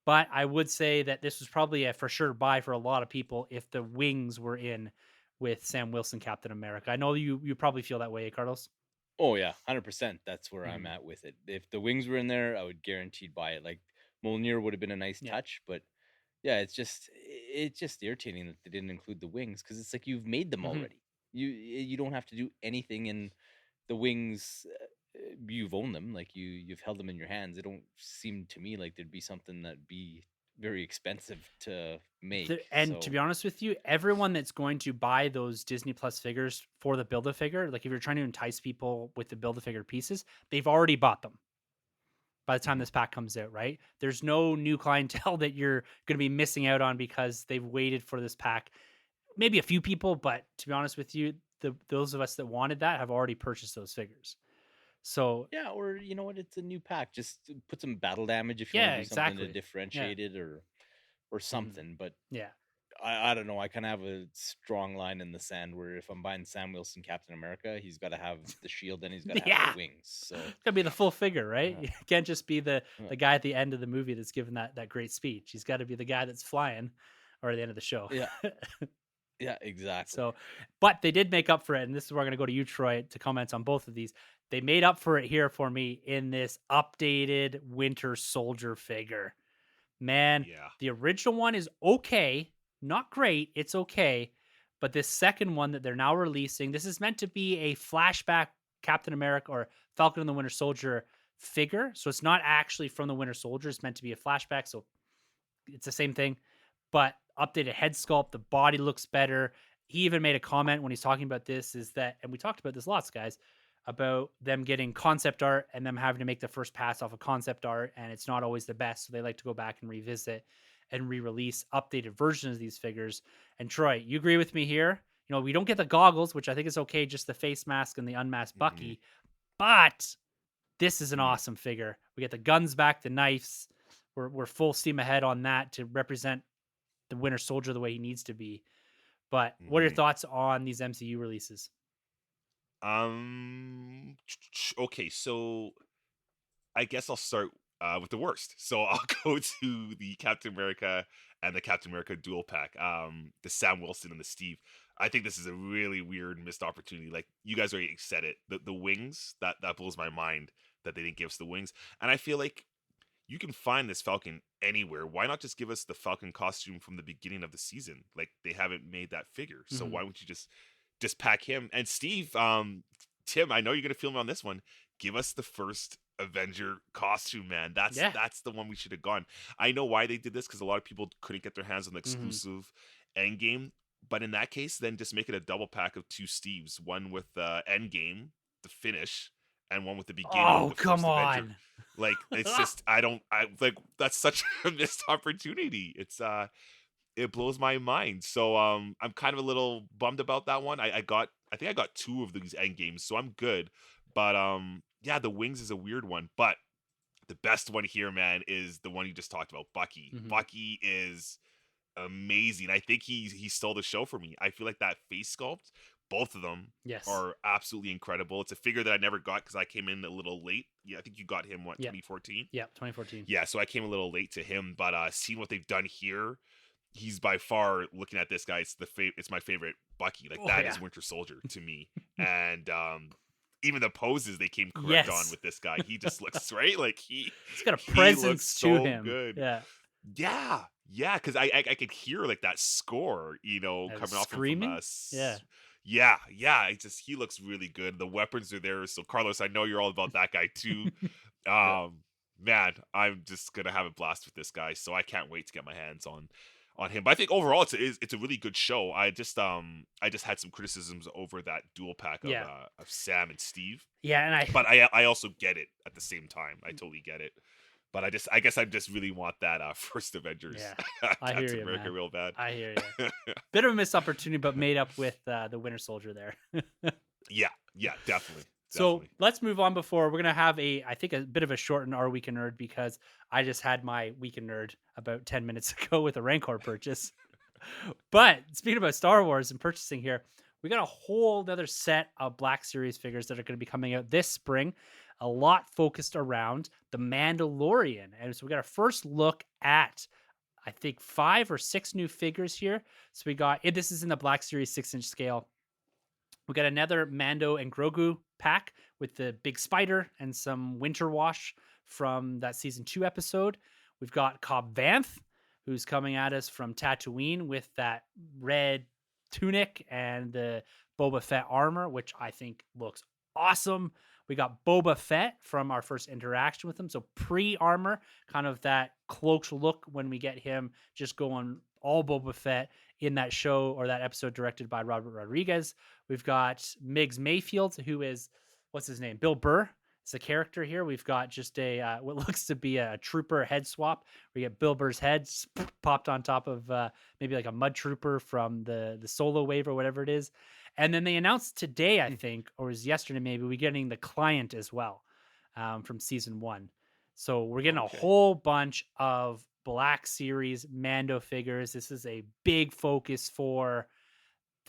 but I would say that this was probably a for sure buy for a lot of people if the wings were in with Sam Wilson Captain America. I know you probably feel that way, Carlos. Oh yeah, 100%. That's where I'm Mhm. at with it. If the wings were in there, I would guaranteed buy it. Like Mjolnir would have been a nice Yeah. touch, but yeah, it's just irritating that they didn't include the wings because it's like you've made them Mhm. already. You don't have to do anything, and the wings you've owned them, like you've held them in your hands. It don't seem to me like there'd be something that'd be very expensive to make. And to So be honest with you, everyone that's going to buy those Disney Plus figures for the Build-A-Figure, like if you're trying to entice people with the Build-A-Figure pieces, they've already bought them by the time Mhm. this pack comes out, right? There's no new clientele that you're going to be missing out on because they've waited for this pack. Maybe a few people, but to be honest with you, those of us that wanted that have already purchased those figures. So yeah, or you know what? It's a new pack. Just put some battle damage if you want yeah, to do something to exactly. Yeah. differentiate it or Mhm. something. But Yeah. I don't know. I kind of have a strong line in the sand where if I'm buying Sam Wilson Captain America, he's got to have the shield and he's got to have Yeah. the wings. So It's gotta be the full figure, right? Yeah. It can't just be the Yeah. guy at the end of the movie that's giving that great speech. He's got to be the guy that's flying, or at the end of the show. yeah, yeah, exactly. So, but they did make up for it, and this is where I'm going to go to you, Troy, to comment on both of these. They made up for it here for me in this updated Winter Soldier figure. Man, Yeah. the original one is okay, not great, it's okay. But this second one that they're now releasing, this is meant to be a flashback Captain America or Falcon and the Winter Soldier figure. So it's not actually from the Winter Soldier, it's meant to be a flashback. So it's the same thing, but updated head sculpt. The body looks better. He even made a comment when he's talking about this is that, and we talked about this lots, guys, about them getting concept art and them having to make the first pass off of concept art, and it's not always the best. So they like to go back and revisit and re-release updated versions of these figures. And Troy, you agree with me here? You know, we don't get the goggles, which I think is okay, just the face mask and the unmasked Bucky, but this is an awesome figure. We get the guns back, the knives. We're full steam ahead on that to represent the Winter Soldier the way he needs to be. But what are your thoughts on these MCU releases? Okay, so I guess I'll start with the worst. So I'll go to the Captain America and the Captain America dual pack, the Sam Wilson and the Steve. I think this is a really weird missed opportunity. Like you guys already said it, the wings that blows my mind that they didn't give us the wings. And I feel like you can find this Falcon anywhere. Why not just give us the Falcon costume from the beginning of the season? Like they haven't made that figure, so why wouldn't you just pack him? And Steve, Tim, I know you're gonna feel me on this one. Give us the first Avenger costume, man. That's the one we should have gone. I know why they did this because a lot of people couldn't get their hands on the exclusive Endgame. But in that case, then just make it a double pack of two Steves, one with Endgame, the finish, and one with the beginning. Oh, the come first on. Avenger. Like it's just I like that's such a missed opportunity. It blows my mind. So I'm kind of a little bummed about that one. I think I got two of these end games, so I'm good. But yeah, the wings is a weird one. But the best one here, man, is the one you just talked about, Bucky. Bucky is amazing. I think he stole the show for me. I feel like that face sculpt, both of them are absolutely incredible. It's a figure that I never got because I came in a little late. Yeah, I think you got him 2014. Yeah, 2014. Yeah, so I came a little late to him, but seeing what they've done here, he's by far, looking at this guy, it's my favorite Bucky. Like that is Winter Soldier to me. And even the poses they came correct on with this guy. He just looks right. Like he's got a presence to so him. Good. Yeah, because I could hear like that score, coming off from us. Yeah. He looks really good. The weapons are there. So Carlos, I know you're all about that guy too. Man, I'm just gonna have a blast with this guy. So I can't wait to get my hands on him. But I think overall it's a really good show. I just had some criticisms over that dual pack of Sam and Steve. Yeah, but I also get it at the same time. I totally get it. But I guess I just really want that first Avengers. Yeah, I hear you, America man. real bad. I hear you. Bit of a missed opportunity, but made up with the Winter Soldier there. Yeah, definitely. So let's move on before we're going to have I think a bit of a shortened Our Week in Nerd because I just had my Week in Nerd about 10 minutes ago with a Rancor purchase. But speaking about Star Wars and purchasing here, we got a whole other set of Black Series figures that are going to be coming out this spring. A lot focused around the Mandalorian. And so we got a first look at, I think, 5 or 6 new figures here. So we got, this is in the Black Series 6-inch scale. We got another Mando and Grogu pack with the big spider and some winter wash from that season 2 episode. We've got Cobb Vanth, who's coming at us from Tatooine with that red tunic and the Boba Fett armor, which I think looks awesome. We got Boba Fett from our first interaction with him. So pre-armor, kind of that cloaked look when we get him just going all Boba Fett in that show or that episode directed by Robert Rodriguez. We've got Miggs Mayfield, who is, what's his name? Bill Burr. It's a character here. We've got just a what looks to be a trooper head swap. We get Bill Burr's head popped on top of maybe like a mud trooper from the Solo wave or whatever it is. And then they announced today, I think, or it was yesterday maybe, we're getting the Client as well from season 1. So we're getting a whole bunch of Black Series Mando figures. This is a big focus for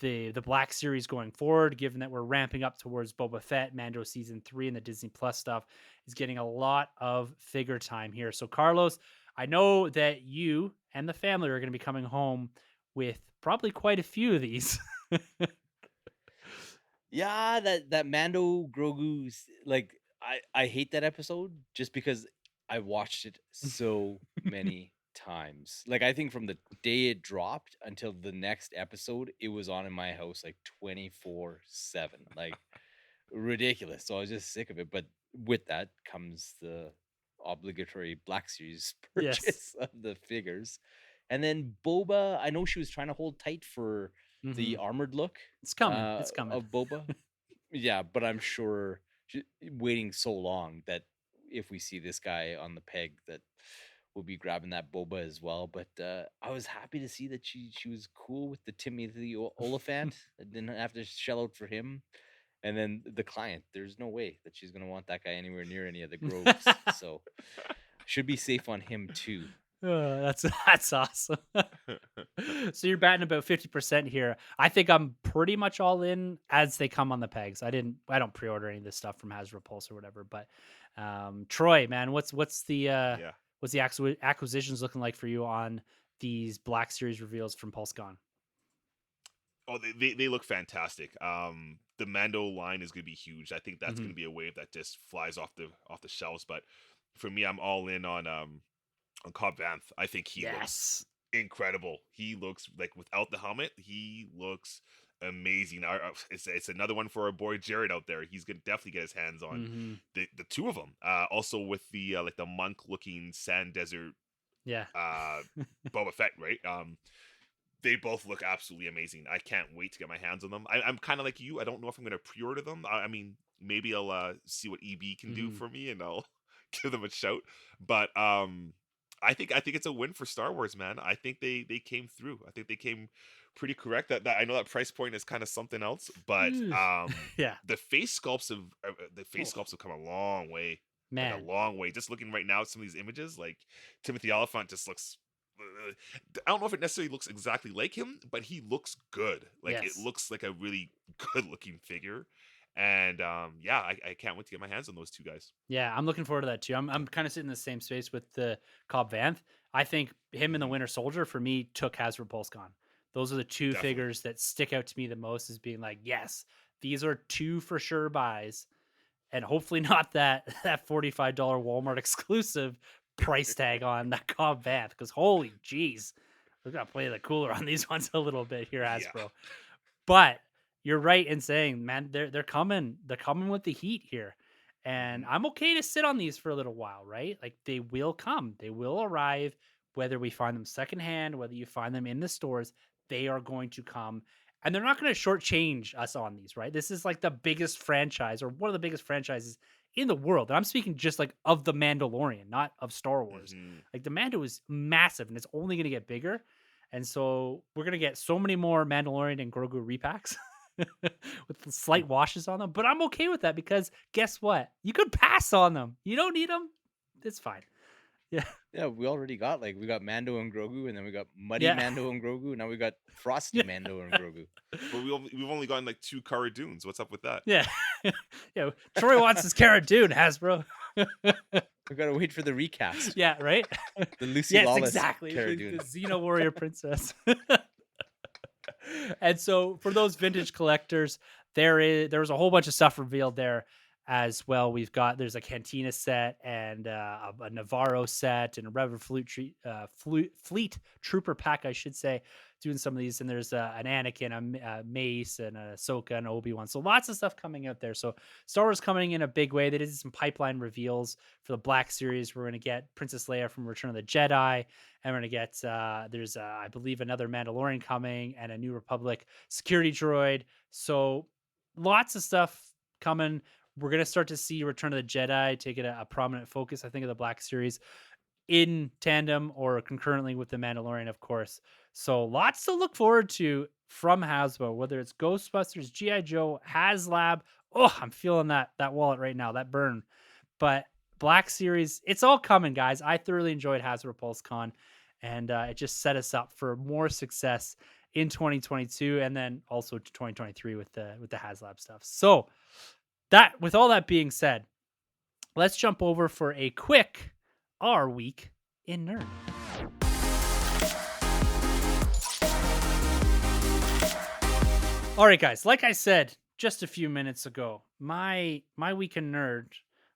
the Black Series going forward, given that we're ramping up towards Boba Fett, Mando season 3, and the Disney Plus stuff is getting a lot of figure time here. So Carlos, I know that you and the family are going to be coming home with probably quite a few of these. Yeah, that Mando Grogu's like I hate that episode just because I watched it so many times. Like I think from the day it dropped until the next episode, it was on in my house like 24/7. Like ridiculous. So I was just sick of it. But with that comes the obligatory Black Series Yes. purchase of the figures. And then Boba, I know she was trying to hold tight for the armored look It's coming. It's coming. of Boba. Yeah, but I'm sure waiting so long that if we see this guy on the peg, that we'll be grabbing that Boba as well. But I was happy to see that she was cool with the Timothy Oliphant. I didn't have to shell out for him. And then the client, there's no way that she's gonna want that guy anywhere near any of the groves. So should be safe on him too. That's awesome. So you're batting about 50% here. I think I'm pretty much all in as they come on the pegs. I don't pre-order any of this stuff from Hasbro Pulse or whatever. But Troy, man, what's the acquisitions looking like for you on these Black Series reveals from PulseCon? Oh, they look fantastic. The Mando line is going to be huge. I think that's going to be a wave that just flies off the shelves. But for me, I'm all in on Cobb Vanth. I think he looks incredible. He looks like without the helmet, he looks amazing. It's another one for our boy Jared out there. He's gonna definitely get his hands on the two of them. Also with the like the monk looking sand desert. Yeah. Boba Fett, right? They both look absolutely amazing. I can't wait to get my hands on them. I'm kind of like you. I don't know if I'm going to pre-order them. I mean, maybe I'll see what EB can do for me, and I'll give them a shout. But I think it's a win for Star Wars, man. I think they came through. I think they came pretty correct. That I know that price point is kind of something else, but yeah, the face sculpts have come a long way. Man, like a long way. Just looking right now at some of these images, like Timothy Oliphant just looks. I don't know if it necessarily looks exactly like him, but he looks good. Like it looks like a really good looking figure. And yeah, I can't wait to get my hands on those two guys. Yeah, I'm looking forward to that too. I'm kind of sitting in the same space with the Cobb Vanth. I think him and the Winter Soldier for me took Hasbro PulseCon. Those are the two figures that stick out to me the most as being like, yes, these are two for sure buys. And hopefully not that $45 Walmart exclusive price tag on that Cobb Vanth, because holy jeez, we're gonna play the cooler on these ones a little bit here, Hasbro. Yeah. But you're right in saying, man, they're coming with the heat here, and I'm okay to sit on these for a little while, right? Like they will come, they will arrive, whether we find them secondhand, whether you find them in the stores, they are going to come. And they're not going to shortchange us on these, right? This is like the biggest franchise or one of the biggest franchises in the world. And I'm speaking just like of the Mandalorian, not of Star Wars. Like the Mando is massive and it's only going to get bigger. And so we're going to get so many more Mandalorian and Grogu repacks with slight washes on them. But I'm okay with that because guess what? You could pass on them. You don't need them. It's fine. Yeah, we already got we got Mando and Grogu, and then we got Muddy Mando and Grogu, and now we got Frosty Mando and Grogu. But we've only gotten like 2 Cara Dunes. What's up with that? Yeah, yeah. Troy wants his Cara Dune, Hasbro. We gotta wait for the recast. Yeah, right. The Lucy Lawless exactly. Cara The Dune. Xena Warrior Princess. And so for those vintage collectors, there's a whole bunch of stuff revealed there as well. There's a Cantina set and a Navarro set and a Reverend Fleet Trooper pack, I should say, doing some of these. And there's an Anakin, a Mace, and a Ahsoka, and Obi-Wan. So lots of stuff coming out there. So Star Wars coming in a big way. They did some pipeline reveals for the Black Series. We're going to get Princess Leia from Return of the Jedi. And we're going to get, there's, I believe, another Mandalorian coming and a New Republic security droid. So lots of stuff coming. We're going to start to see Return of the Jedi take it a prominent focus, I think, of the Black Series in tandem or concurrently with the Mandalorian, of course. So lots to look forward to from Hasbro, whether it's Ghostbusters, G.I. Joe, HasLab. Oh, I'm feeling that wallet right now, that burn. But Black Series, it's all coming, guys. I thoroughly enjoyed Hasbro PulseCon, and it just set us up for more success in 2022, and then also to 2023 with the HasLab stuff. So that, with all that being said, let's jump over for a quick Our Week in Nerd. All right, guys. Like I said just a few minutes ago, my week in Nerd,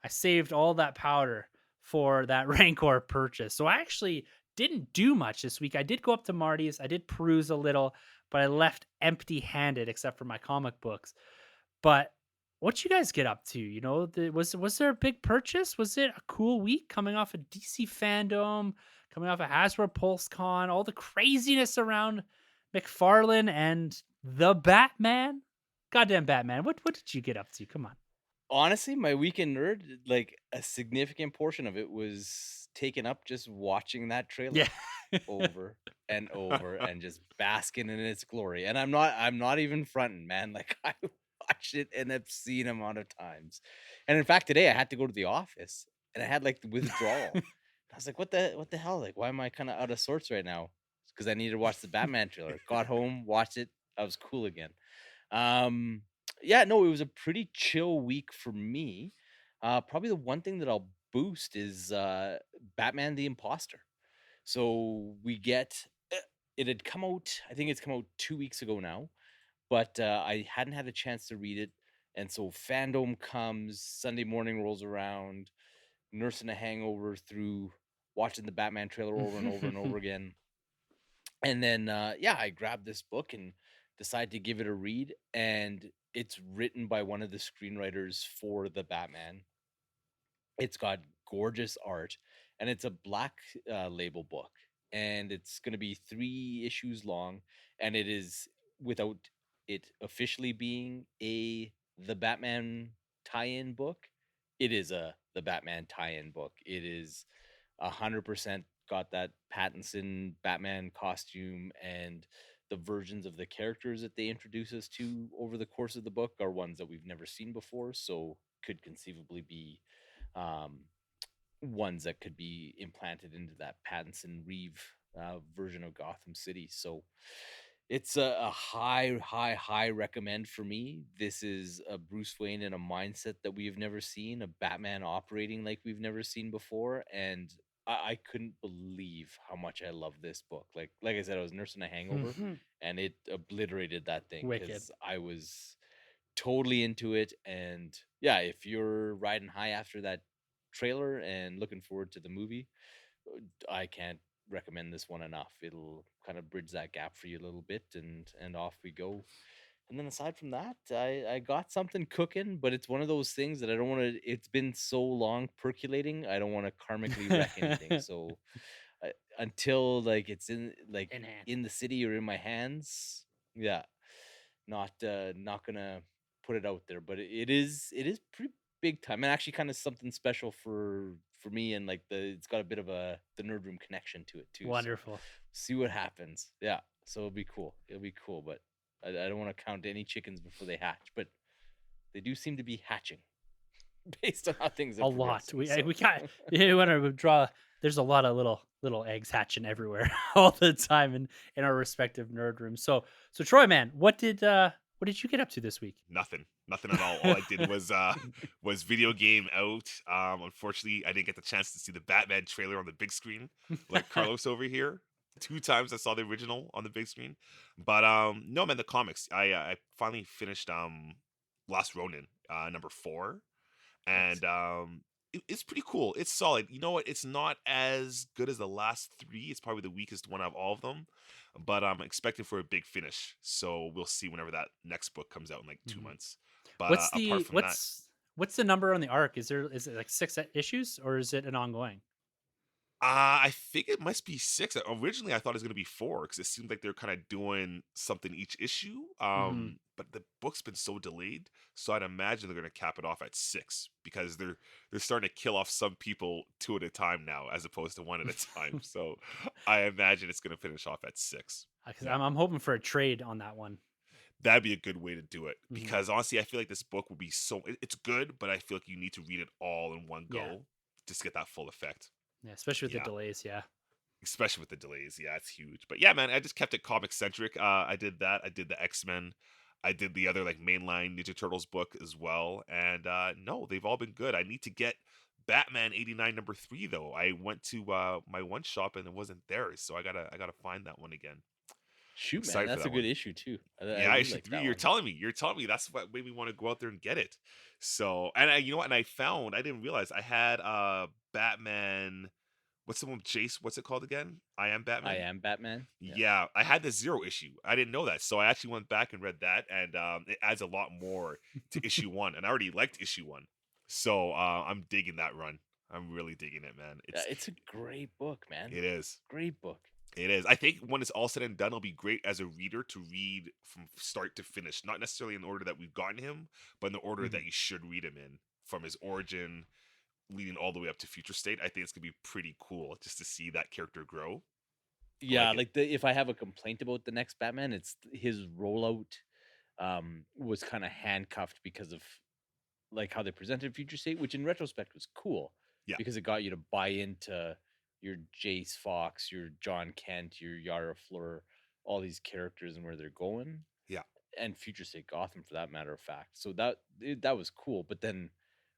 I saved all that powder for that Rancor purchase. So I actually didn't do much this week. I did go up to Marty's. I did peruse a little, but I left empty-handed except for my comic books. But what you guys get up to? You know, was there a big purchase? Was it a cool week coming off of DC fandom, coming off of Hasbro PulseCon, all the craziness around McFarlane and the Batman? Goddamn Batman. What did you get up to? Come on. Honestly, my weekend nerd, like a significant portion of it was taken up just watching that trailer Yeah. over and over and just basking in its glory. And I'm not even fronting, man. Like I watched it an obscene amount of times. And in fact, today I had to go to the office and I had like the withdrawal. I was like, what the hell? Like, why am I kind of out of sorts right now? Because I needed to watch the Batman trailer. Got home, watched it. I was cool again. Um, yeah, no, it was a pretty chill week for me. Probably the one thing that I'll boost is Batman the Imposter. So we get it had come out, I think it's come out 2 weeks ago now, but I hadn't had a chance to read it. And so fandom comes, Sunday morning rolls around, nursing a hangover through watching the Batman trailer over and over and over again. And then yeah, I grabbed this book and decided to give it a read. And it's written by one of the screenwriters for the Batman. It's got gorgeous art, and it's a black label book, and it's going to be 3 issues long, and it is, without it officially being a the Batman tie-in book, it is a the Batman tie-in book. It is 100% got that Pattinson Batman costume, and the versions of the characters that they introduce us to over the course of the book are ones that we've never seen before, so could conceivably be um, ones that could be implanted into that Pattinson Reeve version of Gotham City. So it's a high recommend for me. This is a Bruce Wayne in a mindset that we have never seen, a Batman operating like we've never seen before, and I couldn't believe how much I love this book. Like I said, I was nursing a hangover, and it obliterated that thing Wicked. because I was totally into it. And yeah, if you're riding high after that trailer and looking forward to the movie, I can't recommend this one enough. It'll kind of bridge that gap for you a little bit, and off we go. And then aside from that, I got something cooking, but it's one of those things that I don't want to. It's been so long percolating, I don't want to karmically wreck anything. So until like it's in like In hand. in the city or in my hands, yeah, not gonna put it out there. But it is pretty big time, and actually kind of something special for me. And like it's got a bit of the nerd room connection to it too. So Wonderful. see what happens. Yeah, so it'll be cool. But I don't want to count any chickens before they hatch, but they do seem to be hatching based on how things are A lot. progressing, We so. got, you want to draw. There's a lot of little eggs hatching everywhere all the time in our respective nerd rooms. So Troy, man, what did you get up to this week? Nothing at all. All I did was video game out. Unfortunately, I didn't get the chance to see the Batman trailer on the big screen like Carlos over here. 2 times I saw the original on the big screen, but no, man, the comics. I finally finished Last Ronin #4, Nice. and it's pretty cool. It's solid. You know what? It's not as good as the last 3. It's probably the weakest one out of all of them, but I'm expecting for a big finish. So we'll see whenever that next book comes out in like 2 months. But apart from that, What's the number on the arc? Is it like 6 issues, or is it an ongoing? I think it must be 6. Originally, I thought it was going to be 4 because it seemed like they're kind of doing something each issue. Mhm. But the book's been so delayed, so I'd imagine they're going to cap it off at 6 because they're starting to kill off some people 2 at a time now, as opposed to 1 at a time. So I imagine it's going to finish off at 6. 'Cause I'm hoping for a trade on that one. That'd be a good way to do it Mhm. because honestly, I feel like this book would be it's good, but I feel like you need to read it all in one Yeah. go. just to get that full effect. Yeah, especially with Yeah. the delays. Yeah. Especially with the delays. Yeah, it's huge. But yeah, man, I just kept it comic centric. I did that. I did the X-Men. I did the other like mainline Ninja Turtles book as well. And no, they've all been good. I need to get Batman 89 #3 though. I went to my one shop and it wasn't there, so I gotta find that one again. Shoot, man, Excited for that's that a good one. issue too. I Yeah, really issue like 3. that You're one. telling me. You're telling me that's what made me want to go out there and get it. So, and you know what? And I found I didn't realize I had Batman. What's the one with Jace? What's it called again? I Am I Batman. Am Batman. Yeah, I had the 0 issue. I didn't know that, so I actually went back and read that, and it adds a lot more to issue 1. And I already liked issue 1, so I'm digging that run. I'm really digging it, man. Yeah, it's a great book, man. It is. Great book. It is. I think when it's all said and done, it'll be great as a reader to read from start to finish. Not necessarily in the order that we've gotten him, but in the order Mhm. that you should read him in, from his origin leading all the way up to future state. I think it's gonna be pretty cool just to see that character grow. Yeah, it. like if I have a complaint about the next Batman, it's his rollout was kind of handcuffed because of like how they presented Future State, which in retrospect was cool. Yeah. Because it got you to buy into your Jace Fox, your John Kent, your Yara Fleur, all these characters and where they're going. Yeah. And Future State Gotham for that matter of fact. So that was cool. But then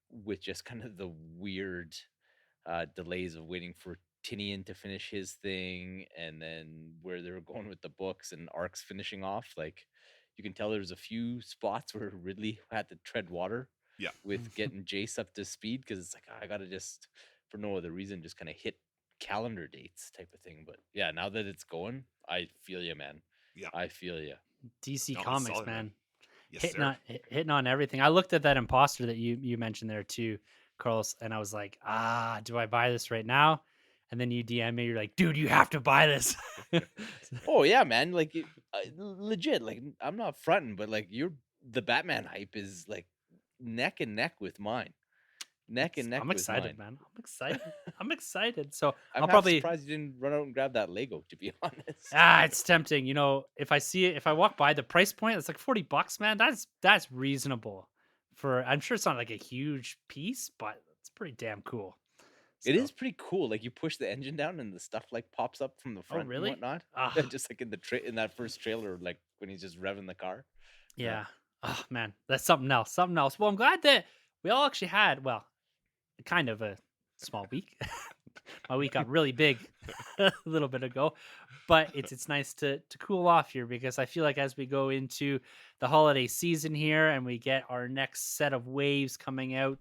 with just kind of the weird delays of waiting for Tinian to finish his thing, and then where they were going with the books and arcs finishing off, like you can tell there's a few spots where Ridley had to tread water Yeah. with getting Jace up to speed, because it's like, I gotta just, for no other reason, just kind of hit calendar dates type of thing. But yeah, now that it's going, I feel you, man. Yeah. I feel you. DC No, it's Comics, solid, man. Yes, hitting sir. on hitting on everything. I looked at that imposter that you mentioned there too, Carlos, and I was like, do I buy this right now? And then you DM me, you're like, dude, you have to buy this. Oh yeah, man. Like legit. Like I'm not fronting, but like the Batman hype is like neck and neck with mine. Neck and neck I'm with excited, mine. man. I'm excited. I'm excited. So I'm I'll half probably surprised you didn't run out and grab that Lego, to be honest. it's tempting. You know, if I see it, if I walk by the price point, it's like $40, man. That's reasonable for. I'm sure it's not like a huge piece, but it's pretty damn cool. It So- is pretty cool. Like you push the engine down and the stuff like pops up from the front really? and whatnot. Ah. Just like in in that first trailer, like when he's just revving the car. Yeah. Oh man, that's something else. Something else. Well, I'm glad that we all actually had, well, kind of a small week. My week got really big a little bit ago, but it's nice to cool off here, because I feel like as we go into the holiday season here and we get our next set of waves coming out,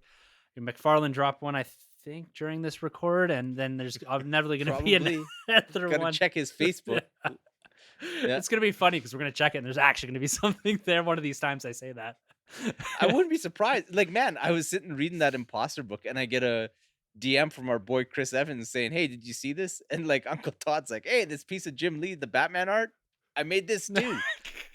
McFarlane dropped one, I think, during this record, and then there's inevitably going to be Probably. another Gotta one. check his Facebook. Yeah. It's gonna be funny because we're gonna check it and there's actually gonna be something there one of these times I say that. I wouldn't be surprised. Like, man, I was sitting reading that imposter book and I get a DM from our boy Chris Evans saying, "Hey, did you see this?" And like Uncle Todd's like, "Hey, this piece of Jim Lee, the Batman art, I made this too."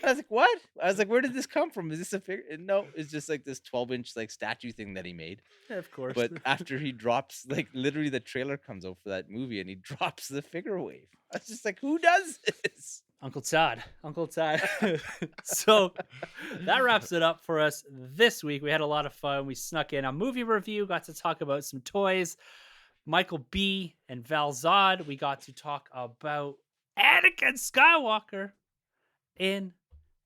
I was like, "What?" I was like, "Where did this come from? Is this a figure?" And no, it's just like this 12-inch like statue thing that he made. Yeah, of course. But after he drops, like literally the trailer comes out for that movie and he drops the figure wave. I was just like, who does this? Uncle Todd. So that wraps it up for us this week. We had a lot of fun. We snuck in a movie review, got to talk about some toys. Michael B and Val Zod. We got to talk about Anakin Skywalker in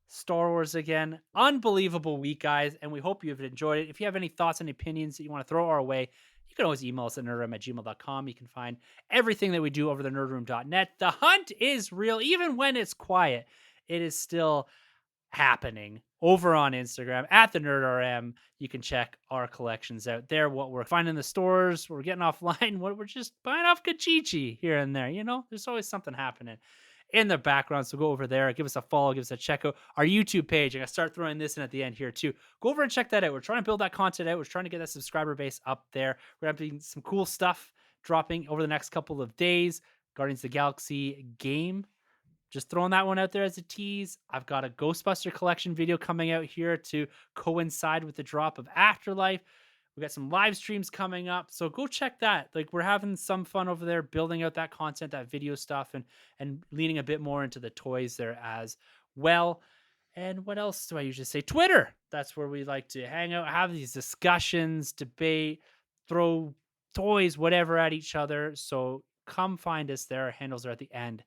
Star Wars again. Unbelievable week, guys, and we hope you've enjoyed it. If you have any thoughts and opinions that you want to throw our way, you can always email us at nerdroom@gmail.com. You can find everything that we do over the nerdroom.net. The hunt is real. Even when it's quiet, it is still happening over on Instagram at the NerdRM. You can check our collections out there, what we're finding in the stores, we're getting offline, what we're just buying off Kachichi here and there. You know, there's always something happening in the background. So go over there, give us a follow, give us a check out. Our YouTube page, I'm going to start throwing this in at the end here too. Go over and check that out. We're trying to build that content out. We're trying to get that subscriber base up there. We're having some cool stuff dropping over the next couple of days. Guardians of the Galaxy game. Just throwing that one out there as a tease. I've got a Ghostbuster collection video coming out here to coincide with the drop of Afterlife. We got some live streams coming up, so go check that. Like, we're having some fun over there, building out that content, that video stuff, and leaning a bit more into the toys there as well. And what else do I usually say? Twitter. That's where we like to hang out, have these discussions, debate, throw toys, whatever at each other. So come find us there. Our handles are at the end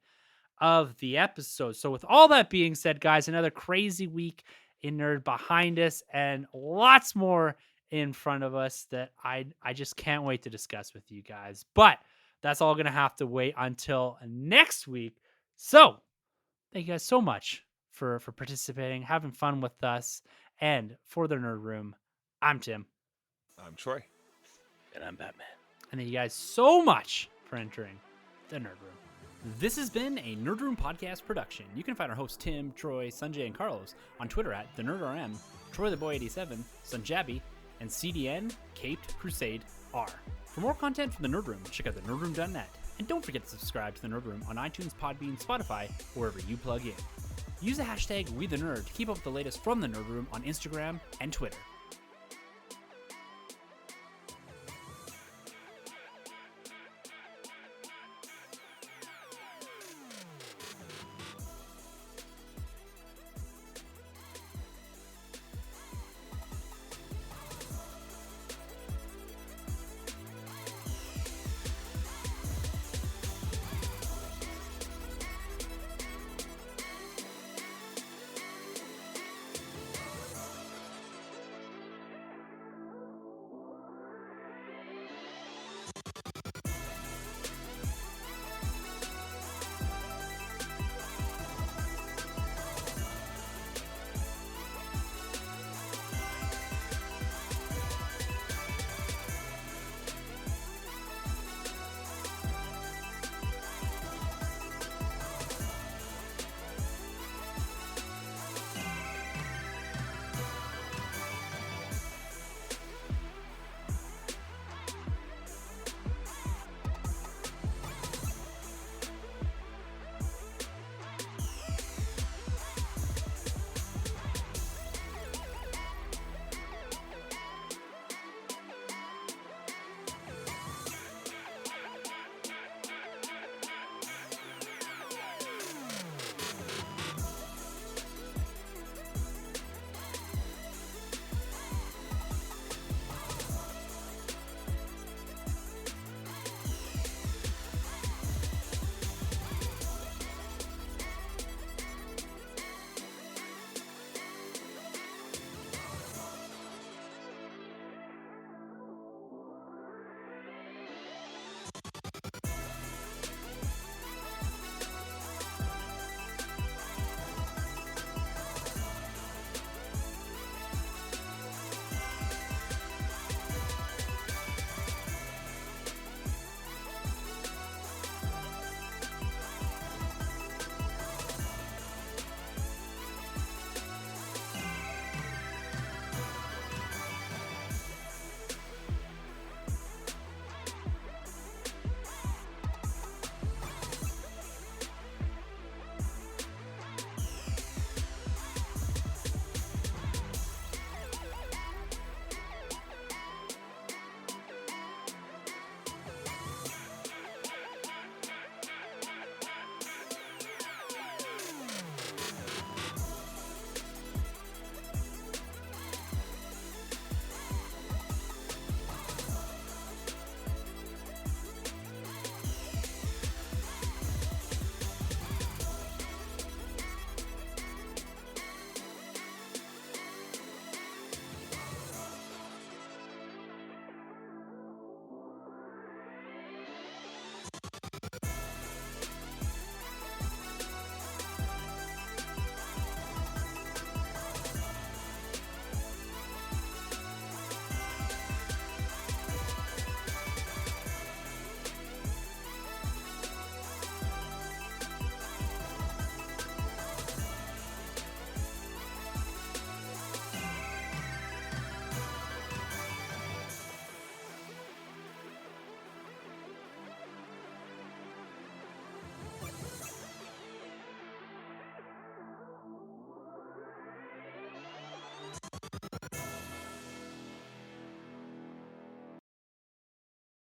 of the episode. So with all that being said, guys, another crazy week in Nerd behind us and lots more in front of us that I just can't wait to discuss with you guys. But that's all going to have to wait until next week. So thank you guys so much for participating, having fun with us. And for the Nerd Room, I'm Tim. I'm Troy. And I'm Batman. And thank you guys so much for entering the Nerd Room. This has been a Nerd Room podcast production. You can find our hosts Tim, Troy, Sanjay, and Carlos on Twitter at TheNerdRM, TroyTheBoy87, Sunjabi, and CDN Caped Crusade R. For more content from the Nerd Room, check out thenerdroom.net. And don't forget to subscribe to the Nerd Room on iTunes, Podbean, Spotify, or wherever you plug in. Use the hashtag WeTheNerd to keep up with the latest from the Nerd Room on Instagram and Twitter.